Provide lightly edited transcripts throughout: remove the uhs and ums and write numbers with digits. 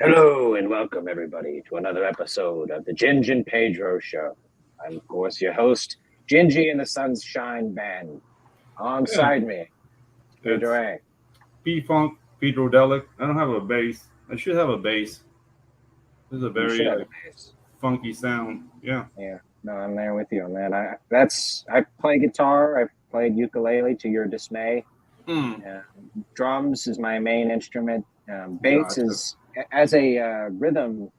Hello and welcome everybody to another episode of the Ginge and Pedro Show. I'm of course your host, Gingy and the Sunshine Band. Alongside me, Pedro A. P-Funk, Pedrodelic. I don't have a bass. I should have a bass. This is a very funky sound. Yeah. Yeah. No, I'm there with you on that. I play guitar. I've played ukulele to your dismay. Drums is my main instrument. Bass is as a rhythm.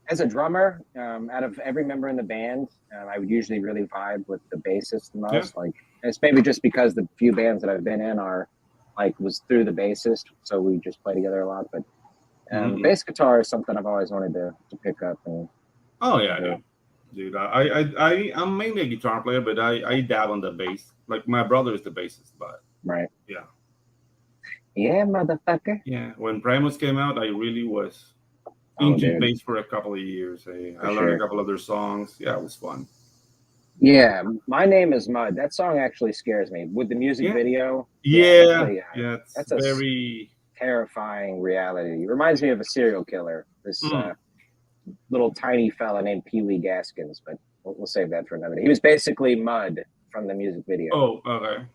As a drummer, out of every member in the band, I would usually really vibe with the bassist the most. Yeah. Like, it's maybe just because the few bands that I've been in was through the bassist, so we just play together a lot. But bass guitar is something I've always wanted to pick up. And dude, I'm mainly a guitar player, but I dab on the bass. Like my brother is the bassist, but yeah, motherfucker. Yeah, when Primus came out, I really was into bass for a couple of years. I learned a couple of their songs. Yeah, it was fun. Yeah, My Name is Mud. That song actually scares me. With the music video. That's a very terrifying reality. It reminds me of a serial killer. This little tiny fella named Pee Wee Gaskins, but we'll save that for another day. He was basically Mud from the music video. Oh, okay.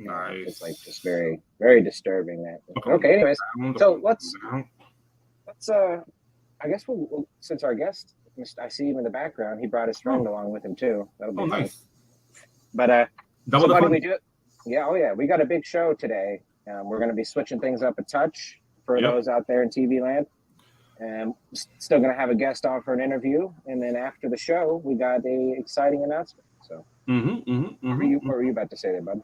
Nice. It's like just very, very disturbing. That. Okay, anyways. So let's I guess we'll since our guest, I see him in the background. He brought his friend along with him too. That'll be nice. But so why don't we do it? Yeah, we got a big show today. We're going to be switching things up a touch for those out there in TV land. And still going to have a guest on for an interview, and then after the show, we got a exciting announcement. So, what were you about to say there, bud?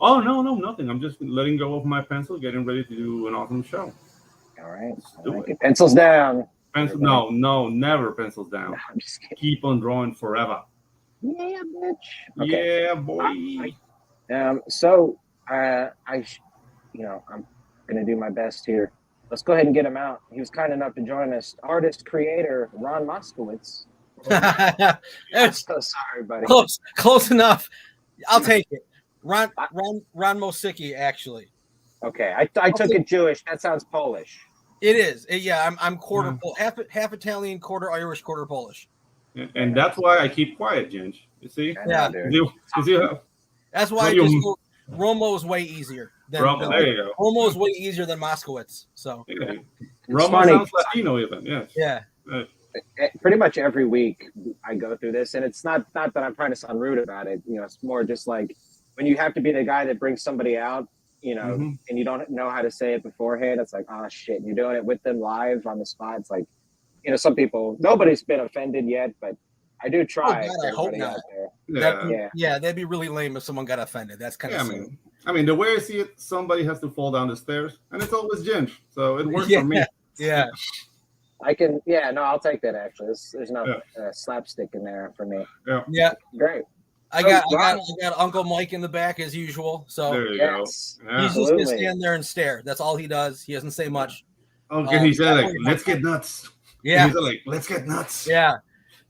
Oh no, nothing. I'm just letting go of my pencil, getting ready to do an awesome show. All right. Do it. Pencils down. No, never pencils down. No, I'm just kidding. Keep on drawing forever. Yeah, bitch. Okay. Yeah, boy. So I'm gonna do my best here. Let's go ahead and get him out. He was kind enough to join us. Artist, creator, Ron Moscicki. I'm so sorry, buddy. Close enough. I'll take it. Ron Moscicki, actually. Okay, I took it Jewish. That sounds Polish. It is. I'm quarter half Italian, quarter Irish, quarter Polish. And that's why I keep quiet, Ginge. You see? That's why Romo is way easier. Romo, there you go. Romo is way easier than Moskowitz. So Romo sounds Latino even. Yes. Yeah. Pretty much every week I go through this, and it's not that I'm trying to sound rude about it. It's more just like when you have to be the guy that brings somebody out, and you don't know how to say it beforehand. It's like, oh shit, and you're doing it with them live on the spot. It's like, some people, nobody's been offended yet, but I do try. Oh, God, I hope not. That'd be really lame if someone got offended. That's kind of silly. I mean, the way I see it, somebody has to fall down the stairs, and it's always Ginge, so it works for me. Yeah. I can, I'll take that actually. There's no slapstick in there for me. Yeah. Great. I got Uncle Mike in the back as usual. So there you go. Yeah. He's just gonna stand there and stare. That's all he does. He doesn't say much. Okay, he said like, let's get nuts. Yeah. He's like, let's get nuts. Yeah.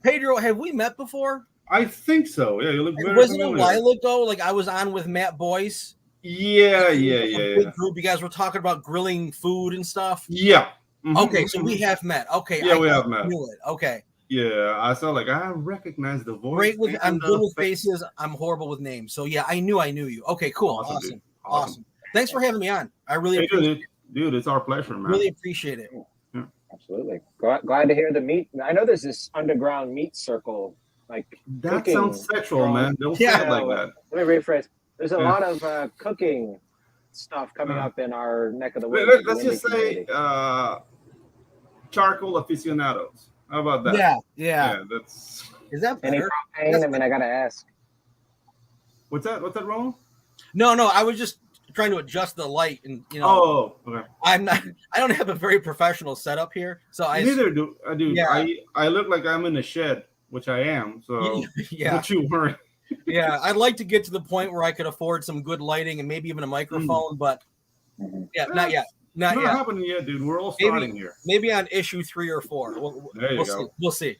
Pedro, have we met before? I think so. Yeah, you look very Was it familiar. a while ago? Like I was on with Matt Boyce. Yeah. Big group. You guys were talking about grilling food and stuff. Yeah. Okay, so we have met. Okay. Yeah, we have met. Knew it. Okay. Yeah, I saw I recognize the voice. I'm good with faces. I'm horrible with names. So yeah, I knew you. Okay, cool. Awesome. Thanks for having me on. I really appreciate it. Dude, it's our pleasure, man. Really appreciate it. Yeah. Absolutely. Glad to hear the meat. I know there's this underground meat circle. That sounds sexual, man. Don't say it like that. Let me rephrase. There's a lot of cooking stuff coming up in our neck of the woods. Let's just say charcoal aficionados. How about that? Yeah. Is that better? Any propane? I gotta ask. What's that, Ron? No. I was just trying to adjust the light, and Oh, okay. I don't have a very professional setup here, so neither do I. Yeah. I look like I'm in a shed, which I am. So don't you worry. Yeah, I'd like to get to the point where I could afford some good lighting and maybe even a microphone, but not yet. Not happening yet, dude. We're all starting here. Maybe on issue 3 or 4. We'll see. We'll see.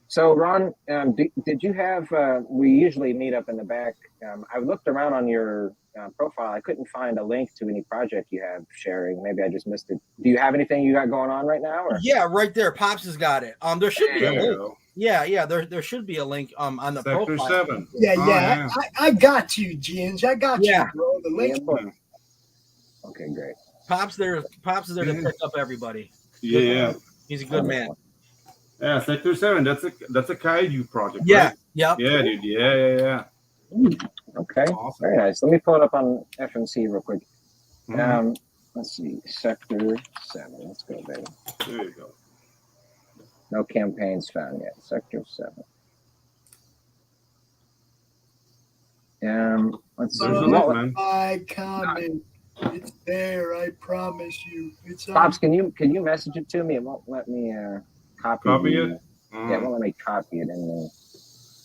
So, Ron, did you have? We usually meet up in the back. I looked around on your profile, I couldn't find a link to any project you have sharing. Maybe I just missed it. Do you have anything you got going on right now? Or? Yeah, right there. Pops has got it. There should be a link. Yeah. There should be a link on the Sector profile. 7. Yeah. I got you, Ginge. I got you, bro. The link. Okay, great. Pops is there to pick up everybody. Yeah. He's a good man. Yeah, Sector 7. That's a kaiju project. Yeah. Right? Yep. Yeah, dude. Yeah. Okay. Awesome. Very nice. Let me pull it up on FMC real quick. Let's see. Sector 7. Let's go there. There you go. No campaigns found yet. Sector 7. Let's see. My comment. It's there. I promise you. It's Pops, can you message it to me? It won't let me copy it. Yeah, it won't let me copy it in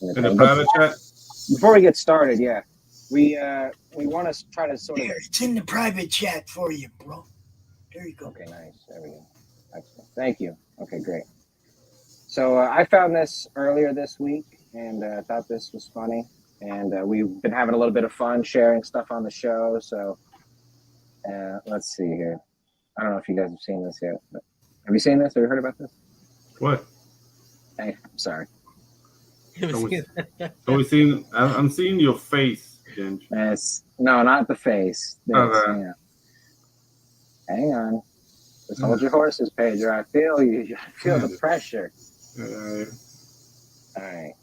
the private chat. Before we get started, we want to try to sort of. It's in the private chat for you, bro. There you go. Okay, nice. There we go. Excellent. Thank you. Okay, great. So I found this earlier this week and thought this was funny. And we've been having a little bit of fun sharing stuff on the show. So let's see here. I don't know if you guys have seen this yet. But have you seen this? Have you heard about this? What? Hey, I'm sorry. I'm seeing your face, Ginge. No, not the face. Okay. Hang on. Just hold your horses, Pedro. I feel you. I feel the pressure. All right.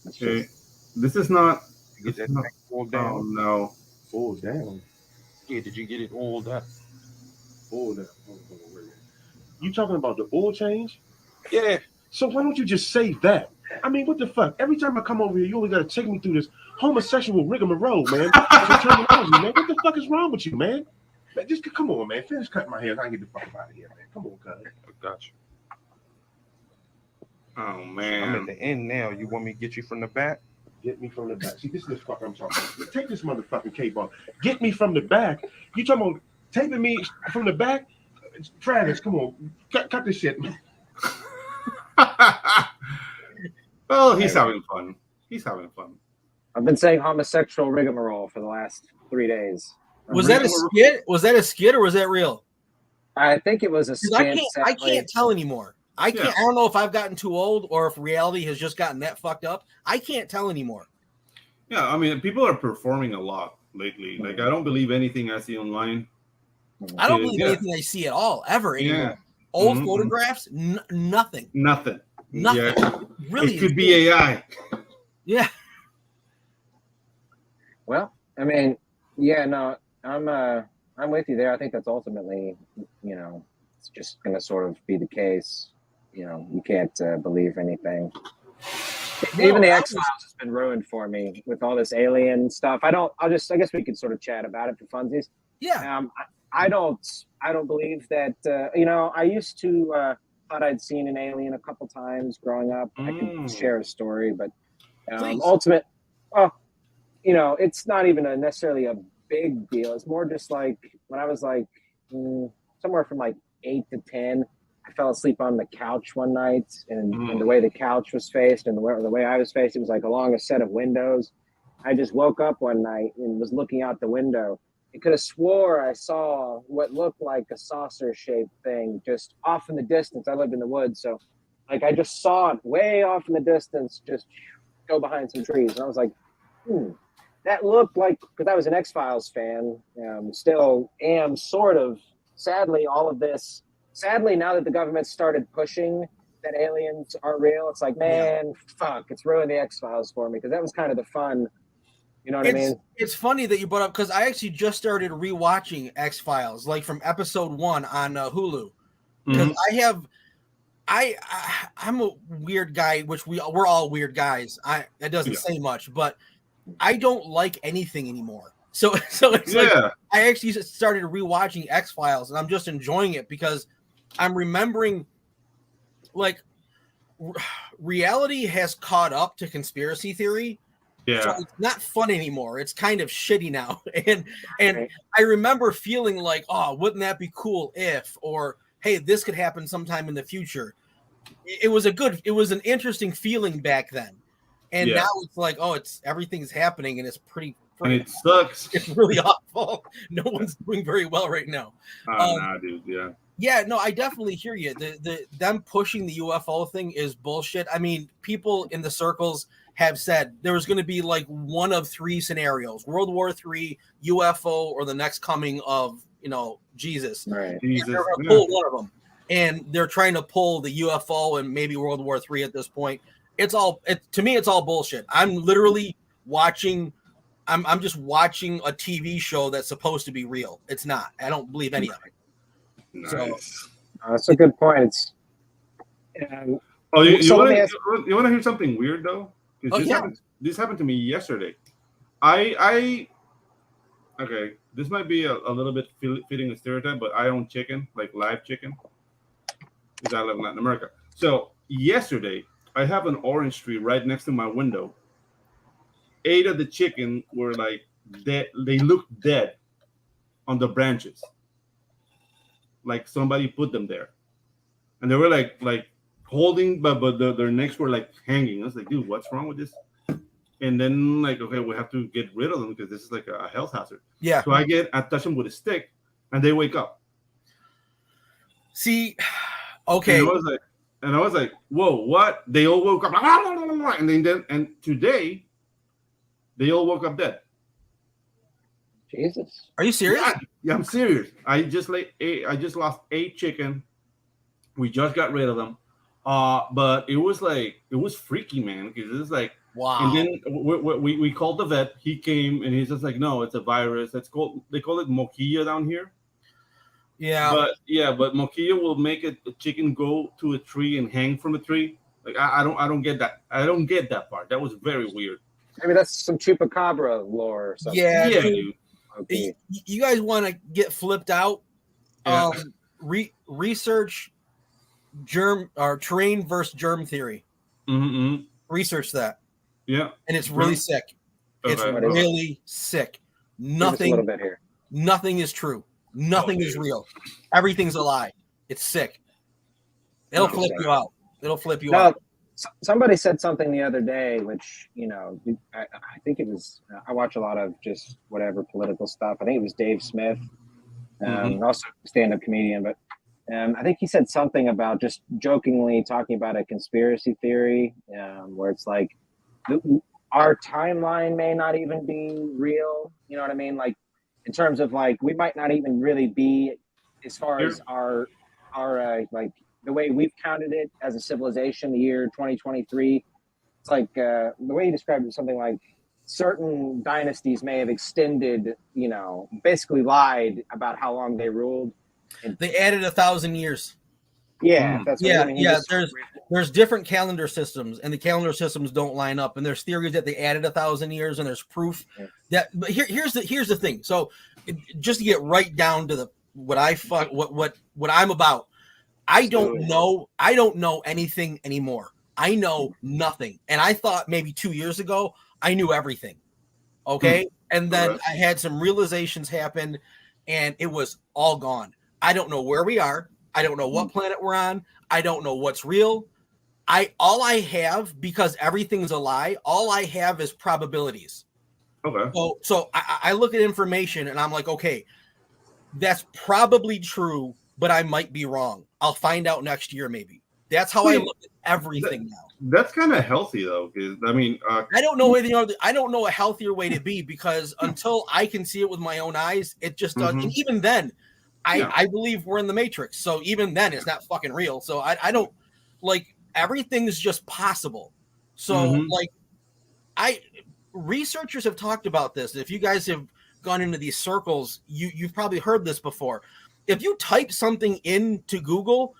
Okay. This is not. Get that thing all down. Oh no. All down. Yeah, did you get it all down? All down. You talking about the oil change? Yeah. So why don't you just say that? I mean, what the fuck? Every time I come over here, you always gotta take me through this homosexual rigmarole, man. Terminology, man. What the fuck is wrong with you, man? Man, just come on, man. Finish cutting my hair. I can get the fuck out of here, man. Come on, cuz. I got you. Oh man. I'm at the end now. You want me to get you from the back? Get me from the back. See, this is the fuck I'm talking about. Take this motherfucking cape off. Get me from the back. You talking about taping me from the back? Travis, come on. Cut this shit, man. Well, he's having fun. I've been saying homosexual rigmarole for the last 3 days. Was that a skit? Was that a skit or was that real? I think it was a skit. I can't tell anymore. I can't. I don't know if I've gotten too old or if reality has just gotten that fucked up. I can't tell anymore. Yeah, I mean, people are performing a lot lately. Like, I don't believe anything I see online. I don't believe anything I see at all, ever anymore. Yeah. Old photographs, nothing. Nothing. Yeah. Really, it could be AI. Yeah. Well, I mean, no, I'm with you there. I think that's ultimately, it's just going to sort of be the case. You can't believe anything. Even the X-Files has been ruined for me with all this alien stuff. I guess we could sort of chat about it for funsies. Yeah. I don't believe that, I used to thought I'd seen an alien a couple times growing up. I could share a story, but it's not even necessarily a big deal. It's more just like when I was like somewhere from like 8 to 10, I fell asleep on the couch one night, and the way the couch was faced and the way I was faced, it was like along a set of windows. I just woke up one night and was looking out the window. I could have swore I saw what looked like a saucer-shaped thing just off in the distance. I lived in the woods, so like I just saw it way off in the distance, just go behind some trees. And I was like, that looked like, because I was an X-Files fan, still am sort of. Sadly, now that the government started pushing that aliens are real, it's like, man, fuck, it's ruined the X-Files for me, because that was kind of the fun. You know what I mean? It's funny that you brought up, because I actually just started rewatching X-Files, like from episode 1 on Hulu. Because I'm a weird guy, which we're all weird guys. It doesn't say much, but I don't like anything anymore. So it's like I actually started rewatching X-Files, and I'm just enjoying it because I'm remembering, like, reality has caught up to conspiracy theory. Yeah. So it's not fun anymore. It's kind of shitty now. And I remember feeling like, oh, wouldn't that be cool if, or hey, this could happen sometime in the future. It was an interesting feeling back then. And now it's like, oh, everything's happening and it's pretty And it sucks. It's really awful. No one's doing very well right now. Nah, dude. Yeah. Yeah, no, I definitely hear you. Them pushing the UFO thing is bullshit. I mean, people in the circles have said there was going to be like one of three scenarios: World War III, UFO, or the next coming of Jesus. Right. Jesus. They're going to pull one of them, and they're trying to pull the UFO and maybe World War III at this point. To me, it's all bullshit. I'm literally watching. I'm just watching a TV show that's supposed to be real. It's not. I don't believe any of it. Nice. So that's a good point. It's you want to hear something weird though? This happened to me yesterday. Okay, this might be a little bit fitting a stereotype, but I own chicken, like live chicken, because I live in Latin America. So yesterday, I have an orange tree right next to my window. 8 of the chicken were like dead. They looked dead on the branches. Like somebody put them there, and they were like holding, but their necks were like hanging. I was like, dude, what's wrong with this? And then like, okay, we have to get rid of them because this is like a health hazard. Yeah. So I touch them with a stick, and they wake up. See, okay. And I was like, whoa, what? They all woke up, and today they all woke up dead. Jesus. Are you serious? Yeah, I'm serious. I just lost 8 chicken. We just got rid of them. But it was freaky, man, because it's like, wow. And then we called the vet. He came and he's just like, no, it's a virus. They call it moquilla down here. Yeah. But moquilla will make a chicken go to a tree and hang from a tree. Like I don't get that. I don't get that part. That was very weird. Maybe that's some chupacabra lore or something. Yeah, dude. Okay. You guys want to get flipped out? Yeah. Research germ or terrain versus germ theory. Mm-hmm. Research that. Yeah, and it's really sick. It's really sick. Nothing. A little bit here. Nothing is true. Nothing is real. Everything's a lie. It's sick. It'll flip you out. It'll flip you out. Somebody said something the other day, which, I think it was, I watch a lot of just whatever political stuff. I think it was Dave Smith, also a stand-up comedian, but I think he said something about just jokingly talking about a conspiracy theory where it's like our timeline may not even be real. You know what I mean? Like in terms of like, we might not even really be as far as our like, the way we've counted it as a civilization, the year 2023, it's like the way you described it, something like certain dynasties may have extended, basically lied about how long they ruled. They added 1,000 years. Yeah, that's what I mean. There's different calendar systems, and the calendar systems don't line up. And there's theories that they added 1,000 years, and there's proof that. But here's the thing. So, just to get right down to what I'm about. I don't know anything anymore. I know nothing. And I thought maybe 2 years ago, I knew everything. Okay. And then I had some realizations happen and it was all gone. I don't know where we are. I don't know what planet we're on. I don't know what's real. All I have, because everything's a lie, all I have is probabilities. Okay. So I look at information and I'm like, okay, that's probably true, but I might be wrong. I'll find out next year, maybe. That's how I look at everything now. That's kind of healthy, though, because I mean, I don't know anything. I don't know a healthier way to be, because until I can see it with my own eyes, it just doesn't. And even then, I believe we're in the Matrix. So even then, it's not fucking real. So I don't like, everything is just possible. So researchers have talked about this. If you guys have gone into these circles, you've probably heard this before. If you type something into Google,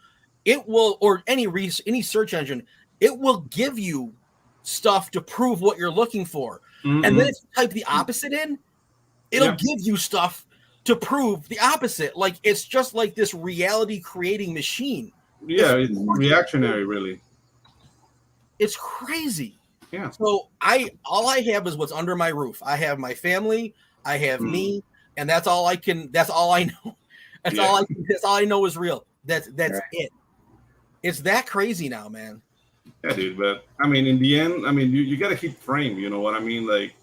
it will, or any search engine, it will give you stuff to prove what you're looking for. And then if you type the opposite in, it'll give you stuff to prove the opposite. Like, it's just like this reality creating machine. Yeah, it's reactionary, really. It's crazy. Yeah. So all I have is what's under my roof. I have my family, I have me, and that's all I know. That's all I know is real. That's it. It's that crazy now, man. Yeah, dude. But I mean, in the end, I mean, you got to keep frame. You know what I mean? Like,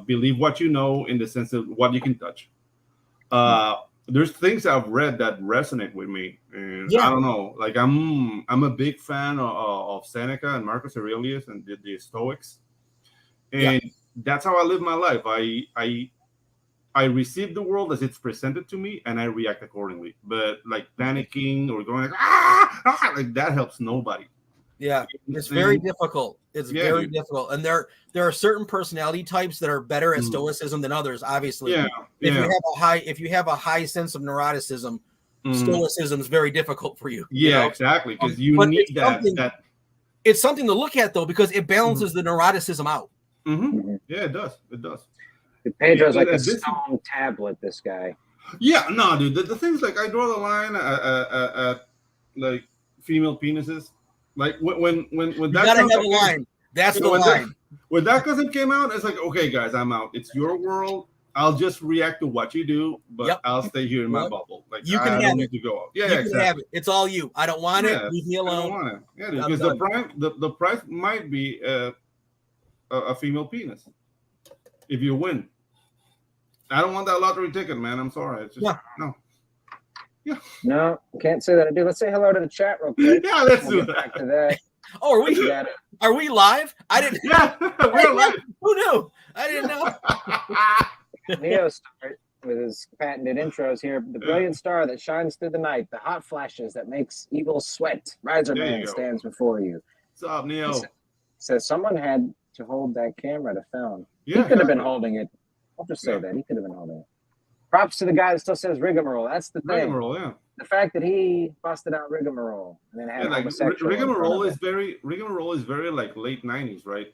believe what you know in the sense of what you can touch. There's things I've read that resonate with me, and I don't know. Like I'm a big fan of Seneca and Marcus Aurelius and the Stoics, and that's how I live my life. I receive the world as it's presented to me, and I react accordingly. But like panicking or going like, like that helps nobody. Yeah, it's very difficult. It's very difficult, and there are certain personality types that are better at stoicism than others. Obviously, if you have a high sense of neuroticism, stoicism is very difficult for you. Yeah, exactly, because you need that. It's something to look at though, because it balances the neuroticism out. Yeah, it does. It does. Pedro's like a stone tablet. This guy. Yeah, no, dude. The things like I draw the line at like female penises. Like when that gotta have a line. That's the line. When that cousin came out, it's like, okay, guys, I'm out. It's your world. I'll just react to what you do, but I'll stay here in my bubble. Like you can don't need to go out. Yeah, you can have it. It's all you. I don't want it. Leave me alone. I don't want it. Yeah, because the price might be a female penis if you win. I don't want that lottery ticket, man. I'm sorry. It's just no. Yeah. No, can't say that I do. Let's say hello to the chat real quick. Yeah, let's do that. Oh, are we live? I didn't. Yeah, we're live. Who knew? I didn't know. Neo starts with his patented intros here. The brilliant star that shines through the night, the hot flashes that makes evil sweat. Riser Man stands before you. What's up, Neo? Says someone had to hold that camera to film. Yeah, he could have been holding it. I'll just say that he could have been holding it. Props to the guy that still says rigmarole. That's the thing. Rigmarole, yeah. The fact that he busted out rigmarole and then had homosexual. Rigmarole is very like late 90s, right?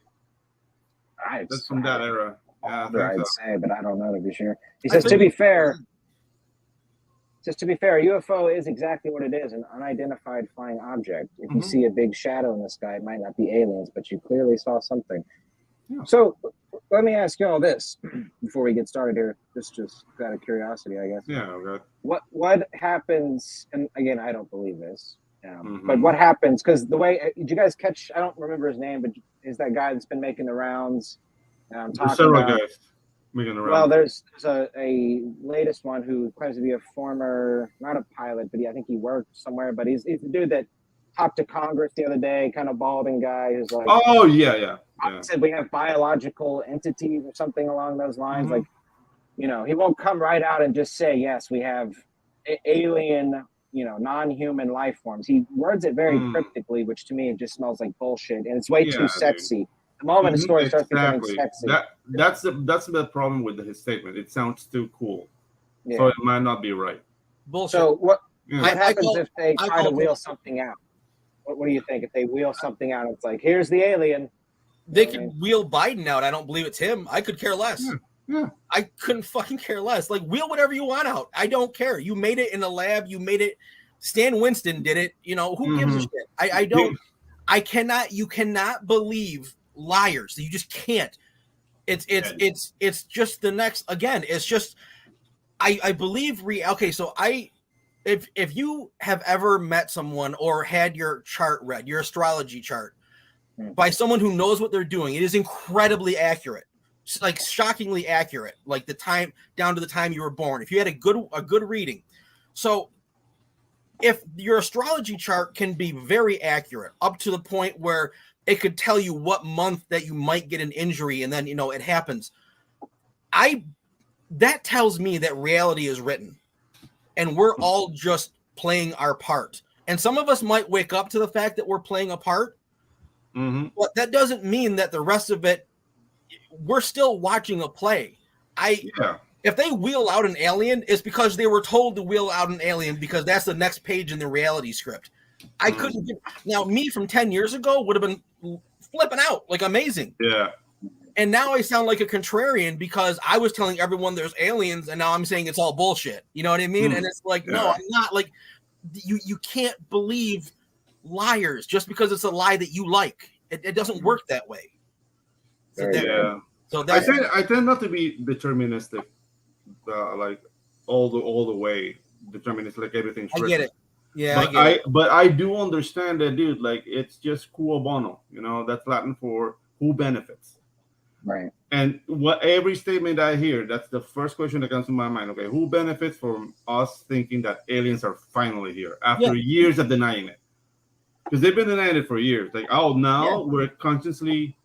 That's from that era. Yeah, I'd say, but I don't know to be sure. He says, to be fair, UFO is exactly what it is, an unidentified flying object. If you see a big shadow in the sky, it might not be aliens, but you clearly saw something. Yeah. So let me ask you all this before we get started here. Just out of curiosity, I guess. Yeah. Okay. What happens? And again, I don't believe this. But what happens? Because the way did you guys catch? I don't remember his name, but is that guy that's been making the rounds? There's several guys making the rounds. Well, there's a latest one who claims to be a former, not a pilot, but I think he worked somewhere. But he's the dude that talked to Congress the other day, kind of balding guy who's like, oh yeah. Said we have biological entities or something along those lines. Like, he won't come right out and just say, yes, we have alien, non-human life forms. He words it very cryptically, which to me it just smells like bullshit, and it's way too sexy. Dude. The moment a story starts becoming sexy, that's the problem with his statement. It sounds too cool, so it might not be right. Bullshit. So what happens if they try to wheel something out? What do you think if they wheel something out? It's like, here's the alien. They can wheel Biden out. I don't believe it's him. I could care less. Yeah. I couldn't fucking care less. Like, wheel whatever you want out. I don't care. You made it in a lab. You made it. Stan Winston did it. Who gives a shit? You cannot believe liars. You just can't. It's just the next, again, it's just, I believe, if you have ever met someone or had your chart read, your astrology chart, by someone who knows what they're doing, it is incredibly accurate, like shockingly accurate, like the time down to the time you were born. If you had a good reading, so if your astrology chart can be very accurate up to the point where it could tell you what month that you might get an injury, and then it happens, that tells me that reality is written, and we're all just playing our part. And some of us might wake up to the fact that we're playing a part. But that doesn't mean that the rest of it, we're still watching a play. If they wheel out an alien, it's because they were told to wheel out an alien because that's the next page in the reality script. I couldn't now me from 10 years ago would have been flipping out like amazing. Yeah. And now I sound like a contrarian because I was telling everyone there's aliens and now I'm saying it's all bullshit. You know what I mean? And it's like, no, I'm not. Like, you can't believe liars just because it's a lie that you like. It doesn't work that way. So I tend not to be deterministic, like all the way deterministic, like everything's written. I get it. Yeah, but I do understand that, dude. Like, it's just quo bono. That's Latin for who benefits. Right. And what every statement I hear, that's the first question that comes to my mind. Okay, who benefits from us thinking that aliens are finally here after years of denying it? Because they've been denying it for years. Like, oh, now we're consciously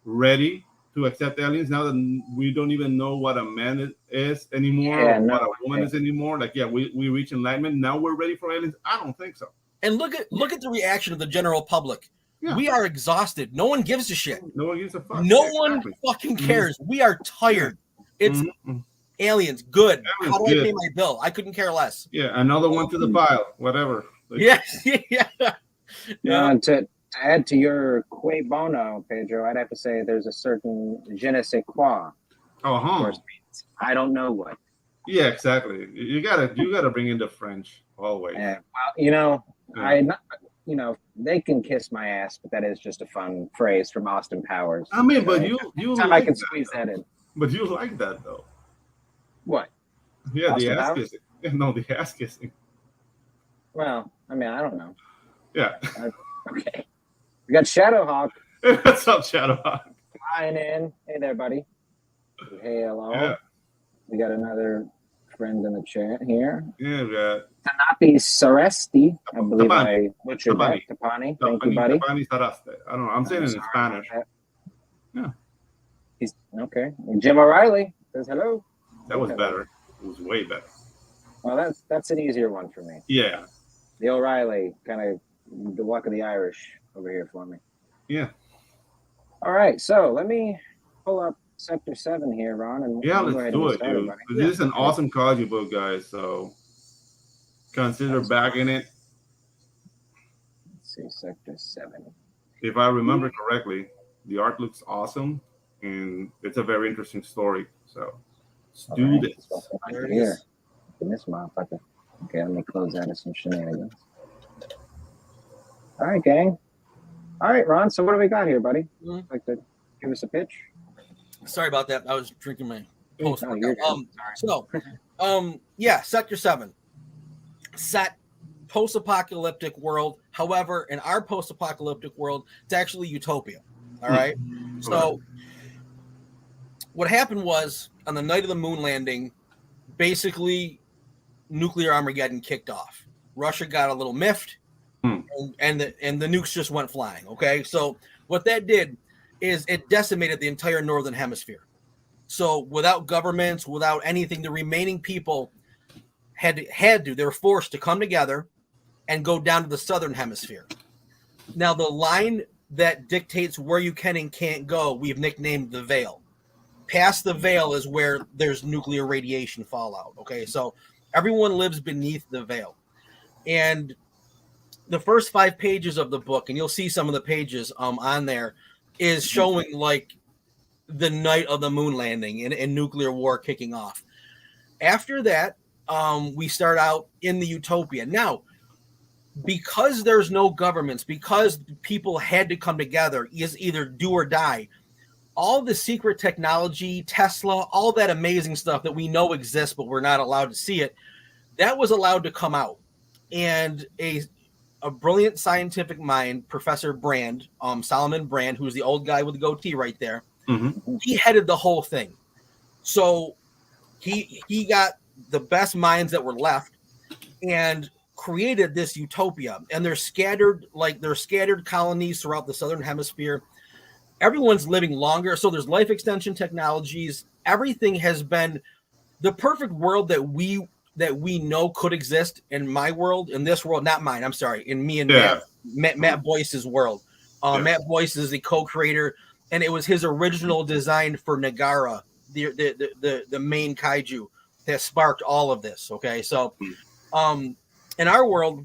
ready to accept aliens. Now that we don't even know what a man is anymore, or what a woman is anymore. Like, we reach enlightenment. Now we're ready for aliens. I don't think so. And look at the reaction of the general public. Yeah. We are exhausted. No one gives a shit. No one gives a fuck. No one fucking cares. We are tired. It's aliens. Good. How do I pay my bill? I couldn't care less. Yeah, another one to the pile. Whatever. Like, To add to your que bono, Pedro, I'd have to say there's a certain je ne sais quoi. I don't know what. Yeah, exactly. You gotta bring in the French always. Yeah. Well, they can kiss my ass, but that is just a fun phrase from Austin Powers. I mean, but you like I can squeeze that in. But you like that though. What? Yeah, Austin the ass Powers? Kissing. No, the ass kissing. Well, I mean, I don't know. Yeah. Okay. We got Shadowhawk. What's up, Shadowhawk? Flying in. Hey there, buddy. Hey, hello. Yeah. We got another friend in the chat here. Yeah, we got Tanapi Saresti. I believe I butchered that. Tapani. Thank you, buddy. Tapani Sareste. I don't know. I'm saying it in Spanish. Yeah. He's okay. And Jim O'Reilly says hello. That was better. It was way better. Well, that's an easier one for me. Yeah. The O'Reilly, kind of the luck of the Irish over here for me. Yeah. All right, so let me pull up Sector 7 here, Ron. And let's do it, dude. This is an awesome Kaiju book, guys, so consider backing it. Let's see, Sector 7. If I remember correctly, the art looks awesome, and it's a very interesting story, so let's do this. Here. In this motherfucker. Okay, let me close out of some shenanigans. All right, gang. All right, Ron. So what do we got here, buddy? Like to give us a pitch? Sorry about that. I was drinking my post. Sector 7. Set post-apocalyptic world. However, in our post-apocalyptic world, it's actually utopia. All right. So what happened was on the night of the moon landing, basically nuclear Armageddon kicked off. Russia got a little miffed, and the nukes just went flying. Okay, so what that did is it decimated the entire northern hemisphere. So without governments, without anything, the remaining people they were forced to come together and go down to the southern hemisphere. Now the line that dictates where you can and can't go, we've nicknamed the veil. Past the veil is where there's nuclear radiation fallout. Okay, so everyone lives beneath the veil. And the first 5 pages of the book, and you'll see some of the pages on there, is showing like the night of the moon landing and nuclear war kicking off. After that, we start out in the utopia. Now, because there's no governments, because people had to come together, is either do or die. All the secret technology, Tesla, all that amazing stuff that we know exists, but we're not allowed to see it, that was allowed to come out. And a brilliant scientific mind, Professor Brand, Solomon Brand, who's the old guy with the goatee right there, he headed the whole thing. So he got the best minds that were left and created this utopia. And they're scattered colonies throughout the southern hemisphere. Everyone's living longer, so there's life extension technologies. Everything has been the perfect world that we know could exist in my world, in this world, not mine. I'm sorry, in me and Matt Boyce's world. Matt Boyce is the co-creator, and it was his original design for Nagara, the main kaiju, that sparked all of this. Okay, so in our world,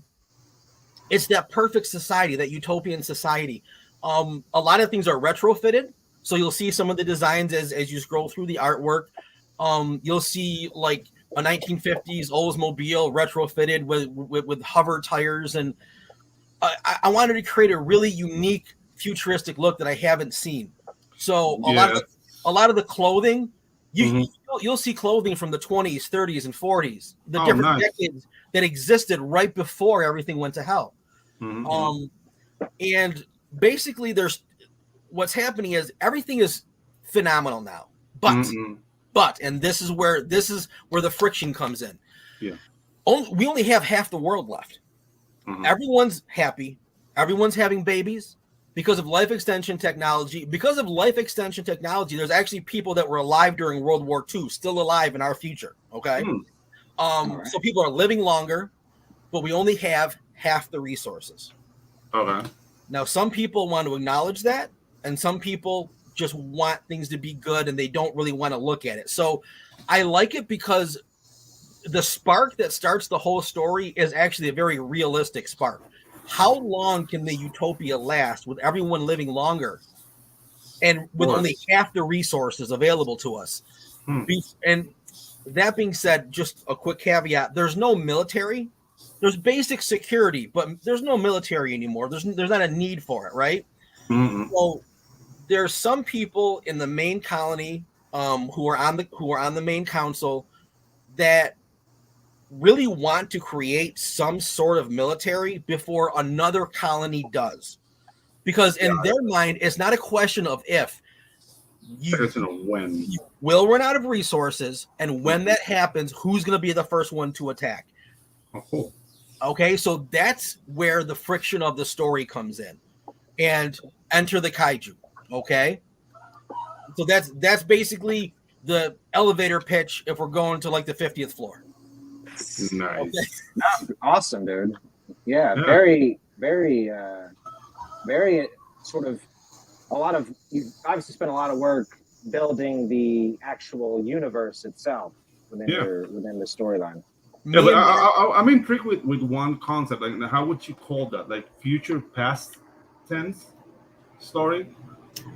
it's that perfect society, that utopian society. A lot of things are retrofitted, so you'll see some of the designs as you scroll through the artwork. You'll see like a 1950s Oldsmobile retrofitted with hover tires, and I wanted to create a really unique futuristic look that I haven't seen. So a lot of the clothing, you'll see clothing from the 20s, 30s, and 40s, the different decades that existed right before everything went to hell. And basically, what's happening is everything is phenomenal now. But, and this is where the friction comes in. Yeah. We only have half the world left. Everyone's happy. Everyone's having babies because of life extension technology. Because of life extension technology, there's actually people that were alive during World War II still alive in our future. Okay. Right. So people are living longer, but we only have half the resources. Okay. Now, some people want to acknowledge that, and some people just want things to be good and they don't really want to look at it. So I like it because the spark that starts the whole story is actually a very realistic spark. How long can the utopia last with everyone living longer and with only half the resources available to us? And that being said, just a quick caveat, there's no military. There's basic security, but there's no military anymore. There's not a need for it, right? So there's some people in the main colony who are on the main council that really want to create some sort of military before another colony does, because in their mind, it's not a question of if. It's a when. You will run out of resources, and when that happens, who's going to be the first one to attack? Okay, so that's where the friction of the story comes in, and enter the kaiju. Okay, so that's basically the elevator pitch if we're going to like the 50th floor. Nice. Okay. Awesome, dude. Yeah, very, very, very sort of a lot of, you've obviously spent a lot of work building the actual universe itself within the storyline. Yeah, but I'm intrigued with one concept. Like, how would you call that? Like future past tense story?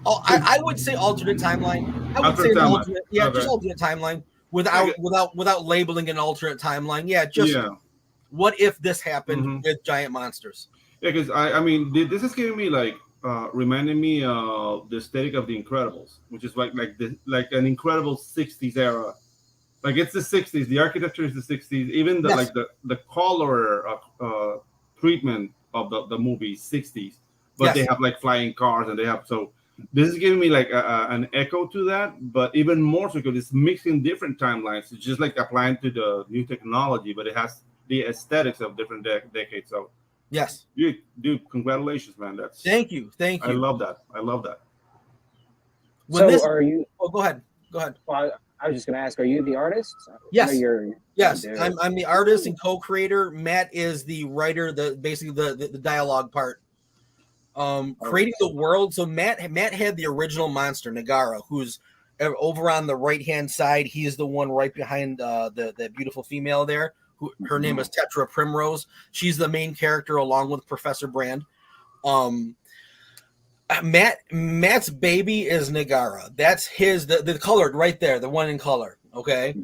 Oh, I would say alternate timeline. I would say an alternate, just alternate timeline without labeling an alternate timeline. Yeah, just what if this happened with giant monsters? Yeah, because I mean, this is giving me like reminding me of the aesthetic of The Incredibles, which is like an incredible 60s era. Like it's the 60s, the architecture is the 60s, even the color treatment of the movie 60s, but they have like flying cars and they have, so this is giving me like an echo to that, but even more so because it's mixing different timelines. It's just like applying to the new technology, but it has the aesthetics of different decades. So yes, dude, congratulations, man. Thank you. I love that. Are you? Oh, go ahead. Well, I was just going to ask, are you the artist? Yes. Yes, I'm the artist and co-creator. Matt is the writer, basically the dialogue part. Creating the world. So Matt had the original monster, Nagara, who's over on the right-hand side. He is the one right behind the beautiful female there. Her name is Tetra Primrose. She's the main character along with Professor Brand. Matt's baby is Nagara. That's his the colored right there, the one in color. Okay.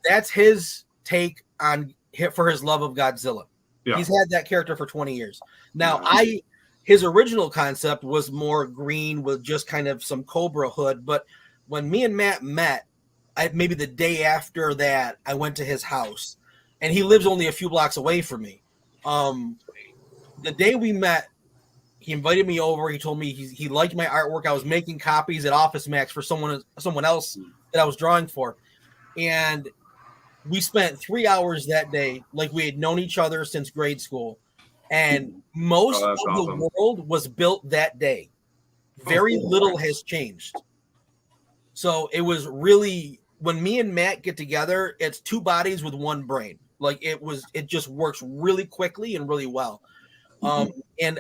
That's his take on for his love of Godzilla. Yeah. He's had that character for 20 years. Now his original concept was more green with just kind of some Cobra hood. But when me and Matt met, maybe the day after that, I went to his house, and he lives only a few blocks away from me. The day we met, he invited me over. He told me he liked my artwork. I was making copies at Office Max for someone else that I was drawing for. And we spent 3 hours that day like we had known each other since grade school. And most of the world was built that day. Very little has changed. So it was really, when me and Matt get together, it's two bodies with one brain. Like it just works really quickly and really well. And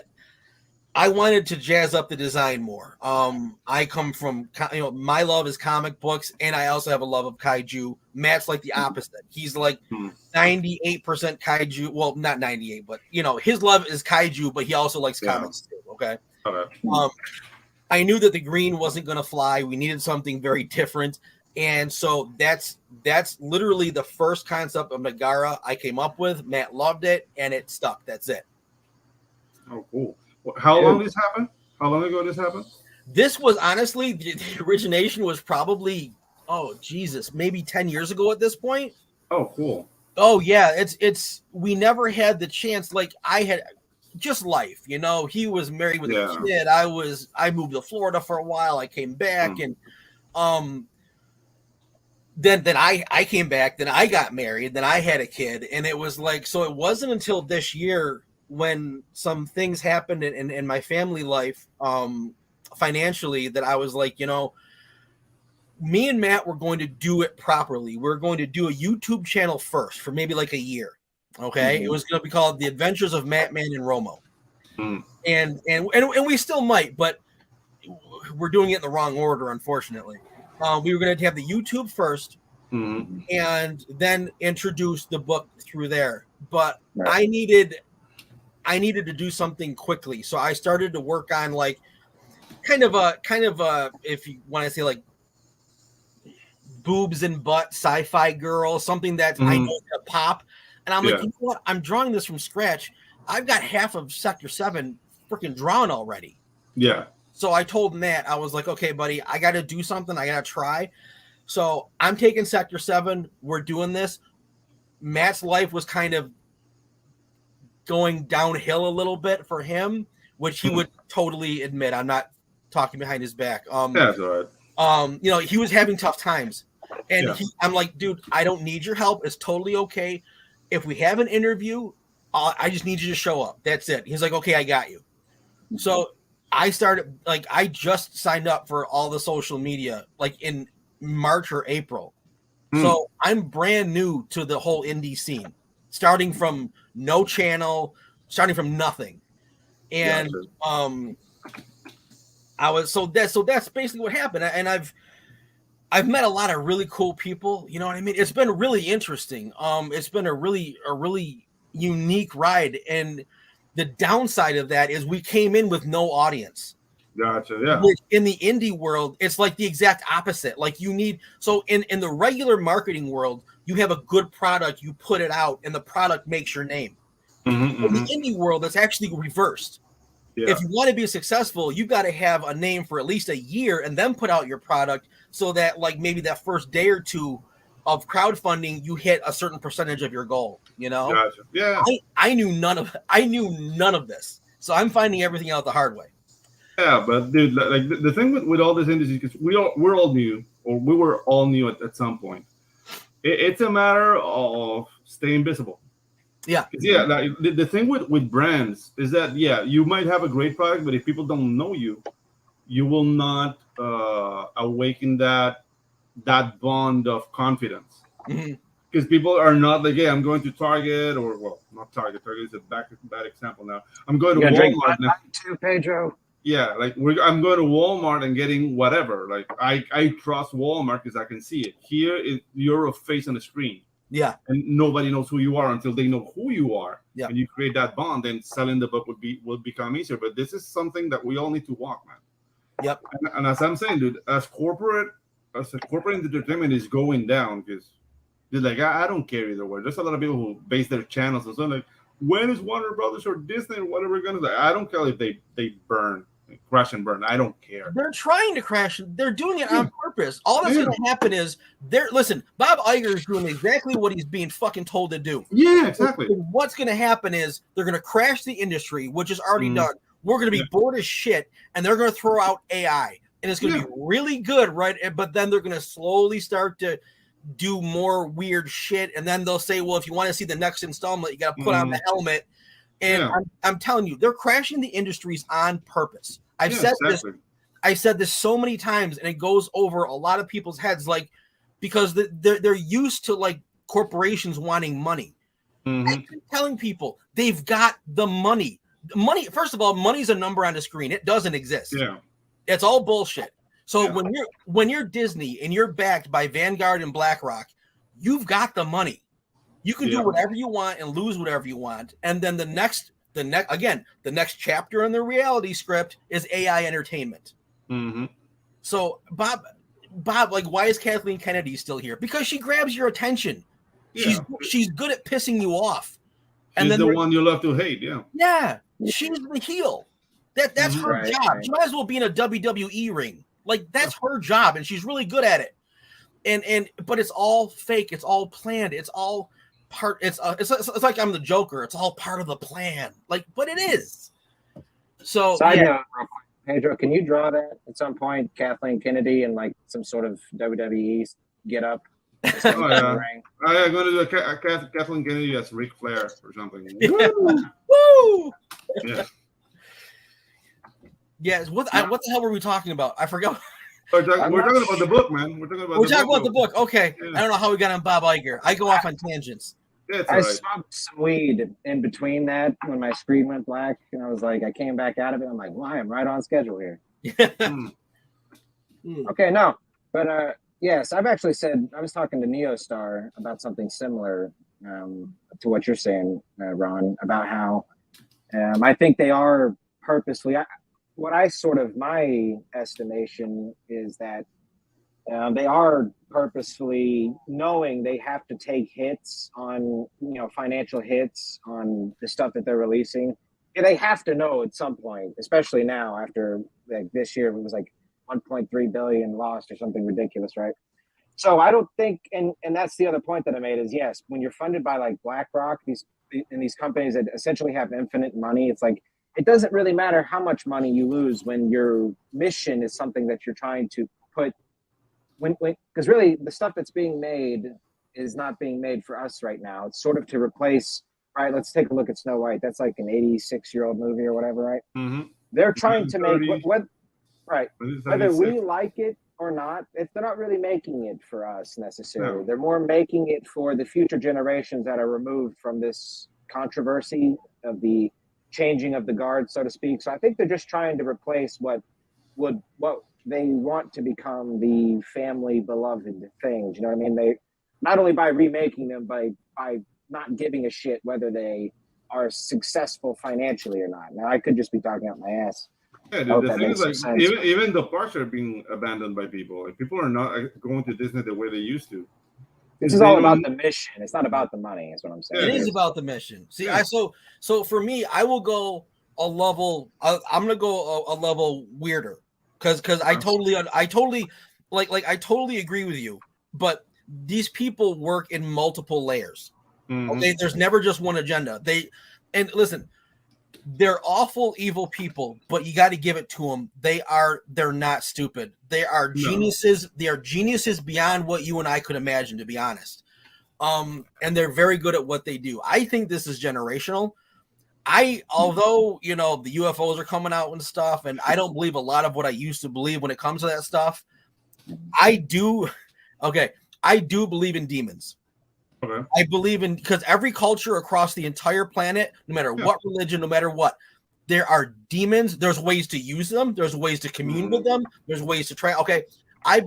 I wanted to jazz up the design more. I come from, my love is comic books, and I also have a love of kaiju. Matt's like the opposite. He's like 98% kaiju. Well, not 98, but his love is kaiju, but he also likes comics too. Okay. I knew that the green wasn't going to fly. We needed something very different, and so that's literally the first concept of Nagara I came up with. Matt loved it, and it stuck. That's it. Oh, cool. How long this happened? How long ago this happened? This was honestly, the origination was probably, maybe 10 years ago at this point. Oh, cool. Oh yeah, it's we never had the chance. Like just life, you know. He was married with a kid. I moved to Florida for a while. I came back, and then I came back. Then I got married. Then I had a kid, and it was like, so it wasn't until this year when some things happened in my family life, financially, that I was like, you know, me and Matt were going to do it properly. We're going to do a YouTube channel first for maybe like a year. Okay. It was going to be called The Adventures of Matt Man and Romo. And we still might, but we're doing it in the wrong order, unfortunately. We were going to have the YouTube first and then introduce the book through there. But I needed to do something quickly. So I started to work on like kind of a, if you want to say like boobs and butt sci-fi girl, something that I know is gonna pop. And I'm like, you know what? I'm drawing this from scratch. I've got half of Sector 7 freaking drawn already. Yeah. So I told Matt, I was like, okay, buddy, I got to do something. I got to try. So I'm taking Sector 7. We're doing this. Matt's life was kind of going downhill a little bit for him, which he would totally admit. I'm not talking behind his back. That's all right. You know, he was having tough times. And I'm like, dude, I don't need your help. It's totally okay. If we have an interview, I just need you to show up. That's it. He's like, okay, I got you. So I started, like, I just signed up for all the social media, like in March or April. So I'm brand new to the whole indie scene, starting from no channel, starting from nothing. And so that's basically what happened. And I've met a lot of really cool people. You know what I mean? It's been really interesting. It's been a really unique ride. And the downside of that is we came in with no audience. Gotcha. Yeah. Which in the indie world, it's like the exact opposite. Like you need, so in the regular marketing world, you have a good product, you put it out, and the product makes your name. In the indie world, it's actually reversed. Yeah. If you want to be successful, you've got to have a name for at least a year and then put out your product so that like maybe that first day or two of crowdfunding, you hit a certain percentage of your goal, you know? Gotcha. Yeah. I knew none of this. So I'm finding everything out the hard way. Yeah, but dude, like the thing with all this industry, because we're all new, or we were all new at some point. It's a matter of staying visible. Yeah. Yeah. Like the thing with brands is that, you might have a great product, but if people don't know you, you will not awaken that bond of confidence. Because people are not like, I'm going to Target, or well, not Target. Target is a bad example now. I'm going to Walmart now. Too, Pedro. Yeah, like I'm going to Walmart and getting whatever. Like I trust Walmart because I can see it. Here, you're a face on the screen. Yeah, and nobody knows who you are until they know who you are. Yeah, and you create that bond, then selling the book will become easier. But this is something that we all need to walk, man. Yep. And as I'm saying, dude, as corporate entertainment is going down, because dude, like I don't care either way. There's a lot of people who base their channels on something like, when is Warner Brothers or Disney or whatever going to do? I don't care if they burn, crash and burn. I don't care. They're trying to crash. They're doing it on purpose. All that's going to happen is listen, Bob Iger is doing exactly what he's being fucking told to do. Yeah, exactly. What's going to happen is they're going to crash the industry, which is already done. We're going to be bored as shit, and they're going to throw out AI, and it's going to be really good, right? But then they're going to slowly start to do more weird shit, and then they'll say, well, if you want to see the next installment, you got to put on the helmet. And I'm telling you, they're crashing the industries on purpose. I've said this so many times, and it goes over a lot of people's heads, like, because they're used to like corporations wanting money. I've been telling people they've got the money. First of all, money's a number on the screen. It doesn't exist. Yeah, it's all bullshit. So when you're Disney and you're backed by Vanguard and BlackRock, you've got the money. You can do whatever you want and lose whatever you want. And then the next chapter in the reality script is AI entertainment. So Bob, like, why is Kathleen Kennedy still here? Because she grabs your attention. Yeah. She's good at pissing you off. She's the one you love to hate. Yeah. Yeah. She's the heel. That's her job. She might as well be in a WWE ring. Like, that's her job, and she's really good at it. But it's all fake. It's all planned. It's all part. It's like I'm the Joker. It's all part of the plan. Like, but it is. So Side note, real quick. Pedro, can you draw that at some point? Kathleen Kennedy and like some sort of WWE get up. Oh, yeah. I'm going to do a Kathleen Kennedy as Ric Flair or something. Yeah. Woo! Yeah. Yes. What the hell were we talking about? I forgot. We're talking about the book, man. We're talking about the book. Okay. Yeah. I don't know how we got on Bob Iger. I go off on tangents. Yeah, I smoked some weed in between that when my screen went black, and I was like, I came back out of it. I'm like, well, I am right on schedule here. Okay, no, but yes, I've actually said I was talking to Neostar about something similar to what you're saying, Ron, about how I think they are purposely. My estimation is that they are purposefully knowing they have to take hits on, financial hits on the stuff that they're releasing. Yeah, they have to know at some point, especially now after like this year, it was like 1.3 billion lost or something ridiculous, right? So I don't think, and that's the other point that I made is, yes, when you're funded by like BlackRock, these companies that essentially have infinite money, it's like, it doesn't really matter how much money you lose when your mission is something that you're trying to put because really the stuff that's being made is not being made for us right now. It's sort of to replace, right? Let's take a look at Snow White. That's like an 86-year-old movie or whatever, right? Mm-hmm. They're trying to make whether we like it or not, they're not really making it for us necessarily. No. They're more making it for the future generations that are removed from this controversy of the changing of the guard, so to speak. So I think they're just trying to replace what they want to become the family beloved things. You know what I mean? They not only by remaking them, by not giving a shit whether they are successful financially or not. Now I could just be talking out my ass. Yeah, dude, the thing is, like, even the parks are being abandoned by people. Like, people are not going to Disney the way they used to. This is all about the mission. It's not about the money. Is what I'm saying. It is about the mission. See, so for me, I will go a level. I'm gonna go a level weirder because I totally agree with you. But these people work in multiple layers. Mm-hmm. Okay, there's never just one agenda. They're awful, evil people, but you got to give it to them. They're not stupid. They are geniuses. No. They are geniuses beyond what you and I could imagine, to be honest. And they're very good at what they do. I think this is generational. Although, the UFOs are coming out and stuff, and I don't believe a lot of what I used to believe when it comes to that stuff. I do believe in demons. Okay. I believe in, because every culture across the entire planet, no matter what religion, no matter what, there are demons. There's ways to use them. There's ways to commune with them. There's ways to try. Okay. I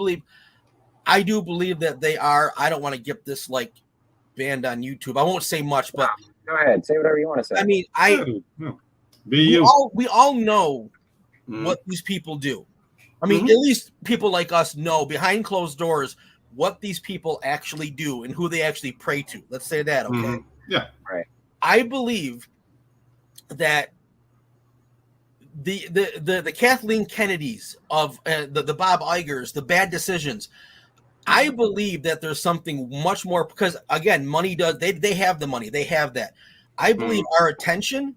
do believe that they are. I don't want to get this like banned on YouTube. I won't say much, but go ahead. Say whatever you want to say. I mean, we all know what these people do. I mean, at least people like us know behind closed doors what these people actually do and who they actually pray to. Let's say that, okay? Mm-hmm. Yeah. Right. I believe that the Kathleen Kennedys of the Bob Igers, the bad decisions, I believe that there's something much more, because again, money does, they have the money, they have that. I believe our attention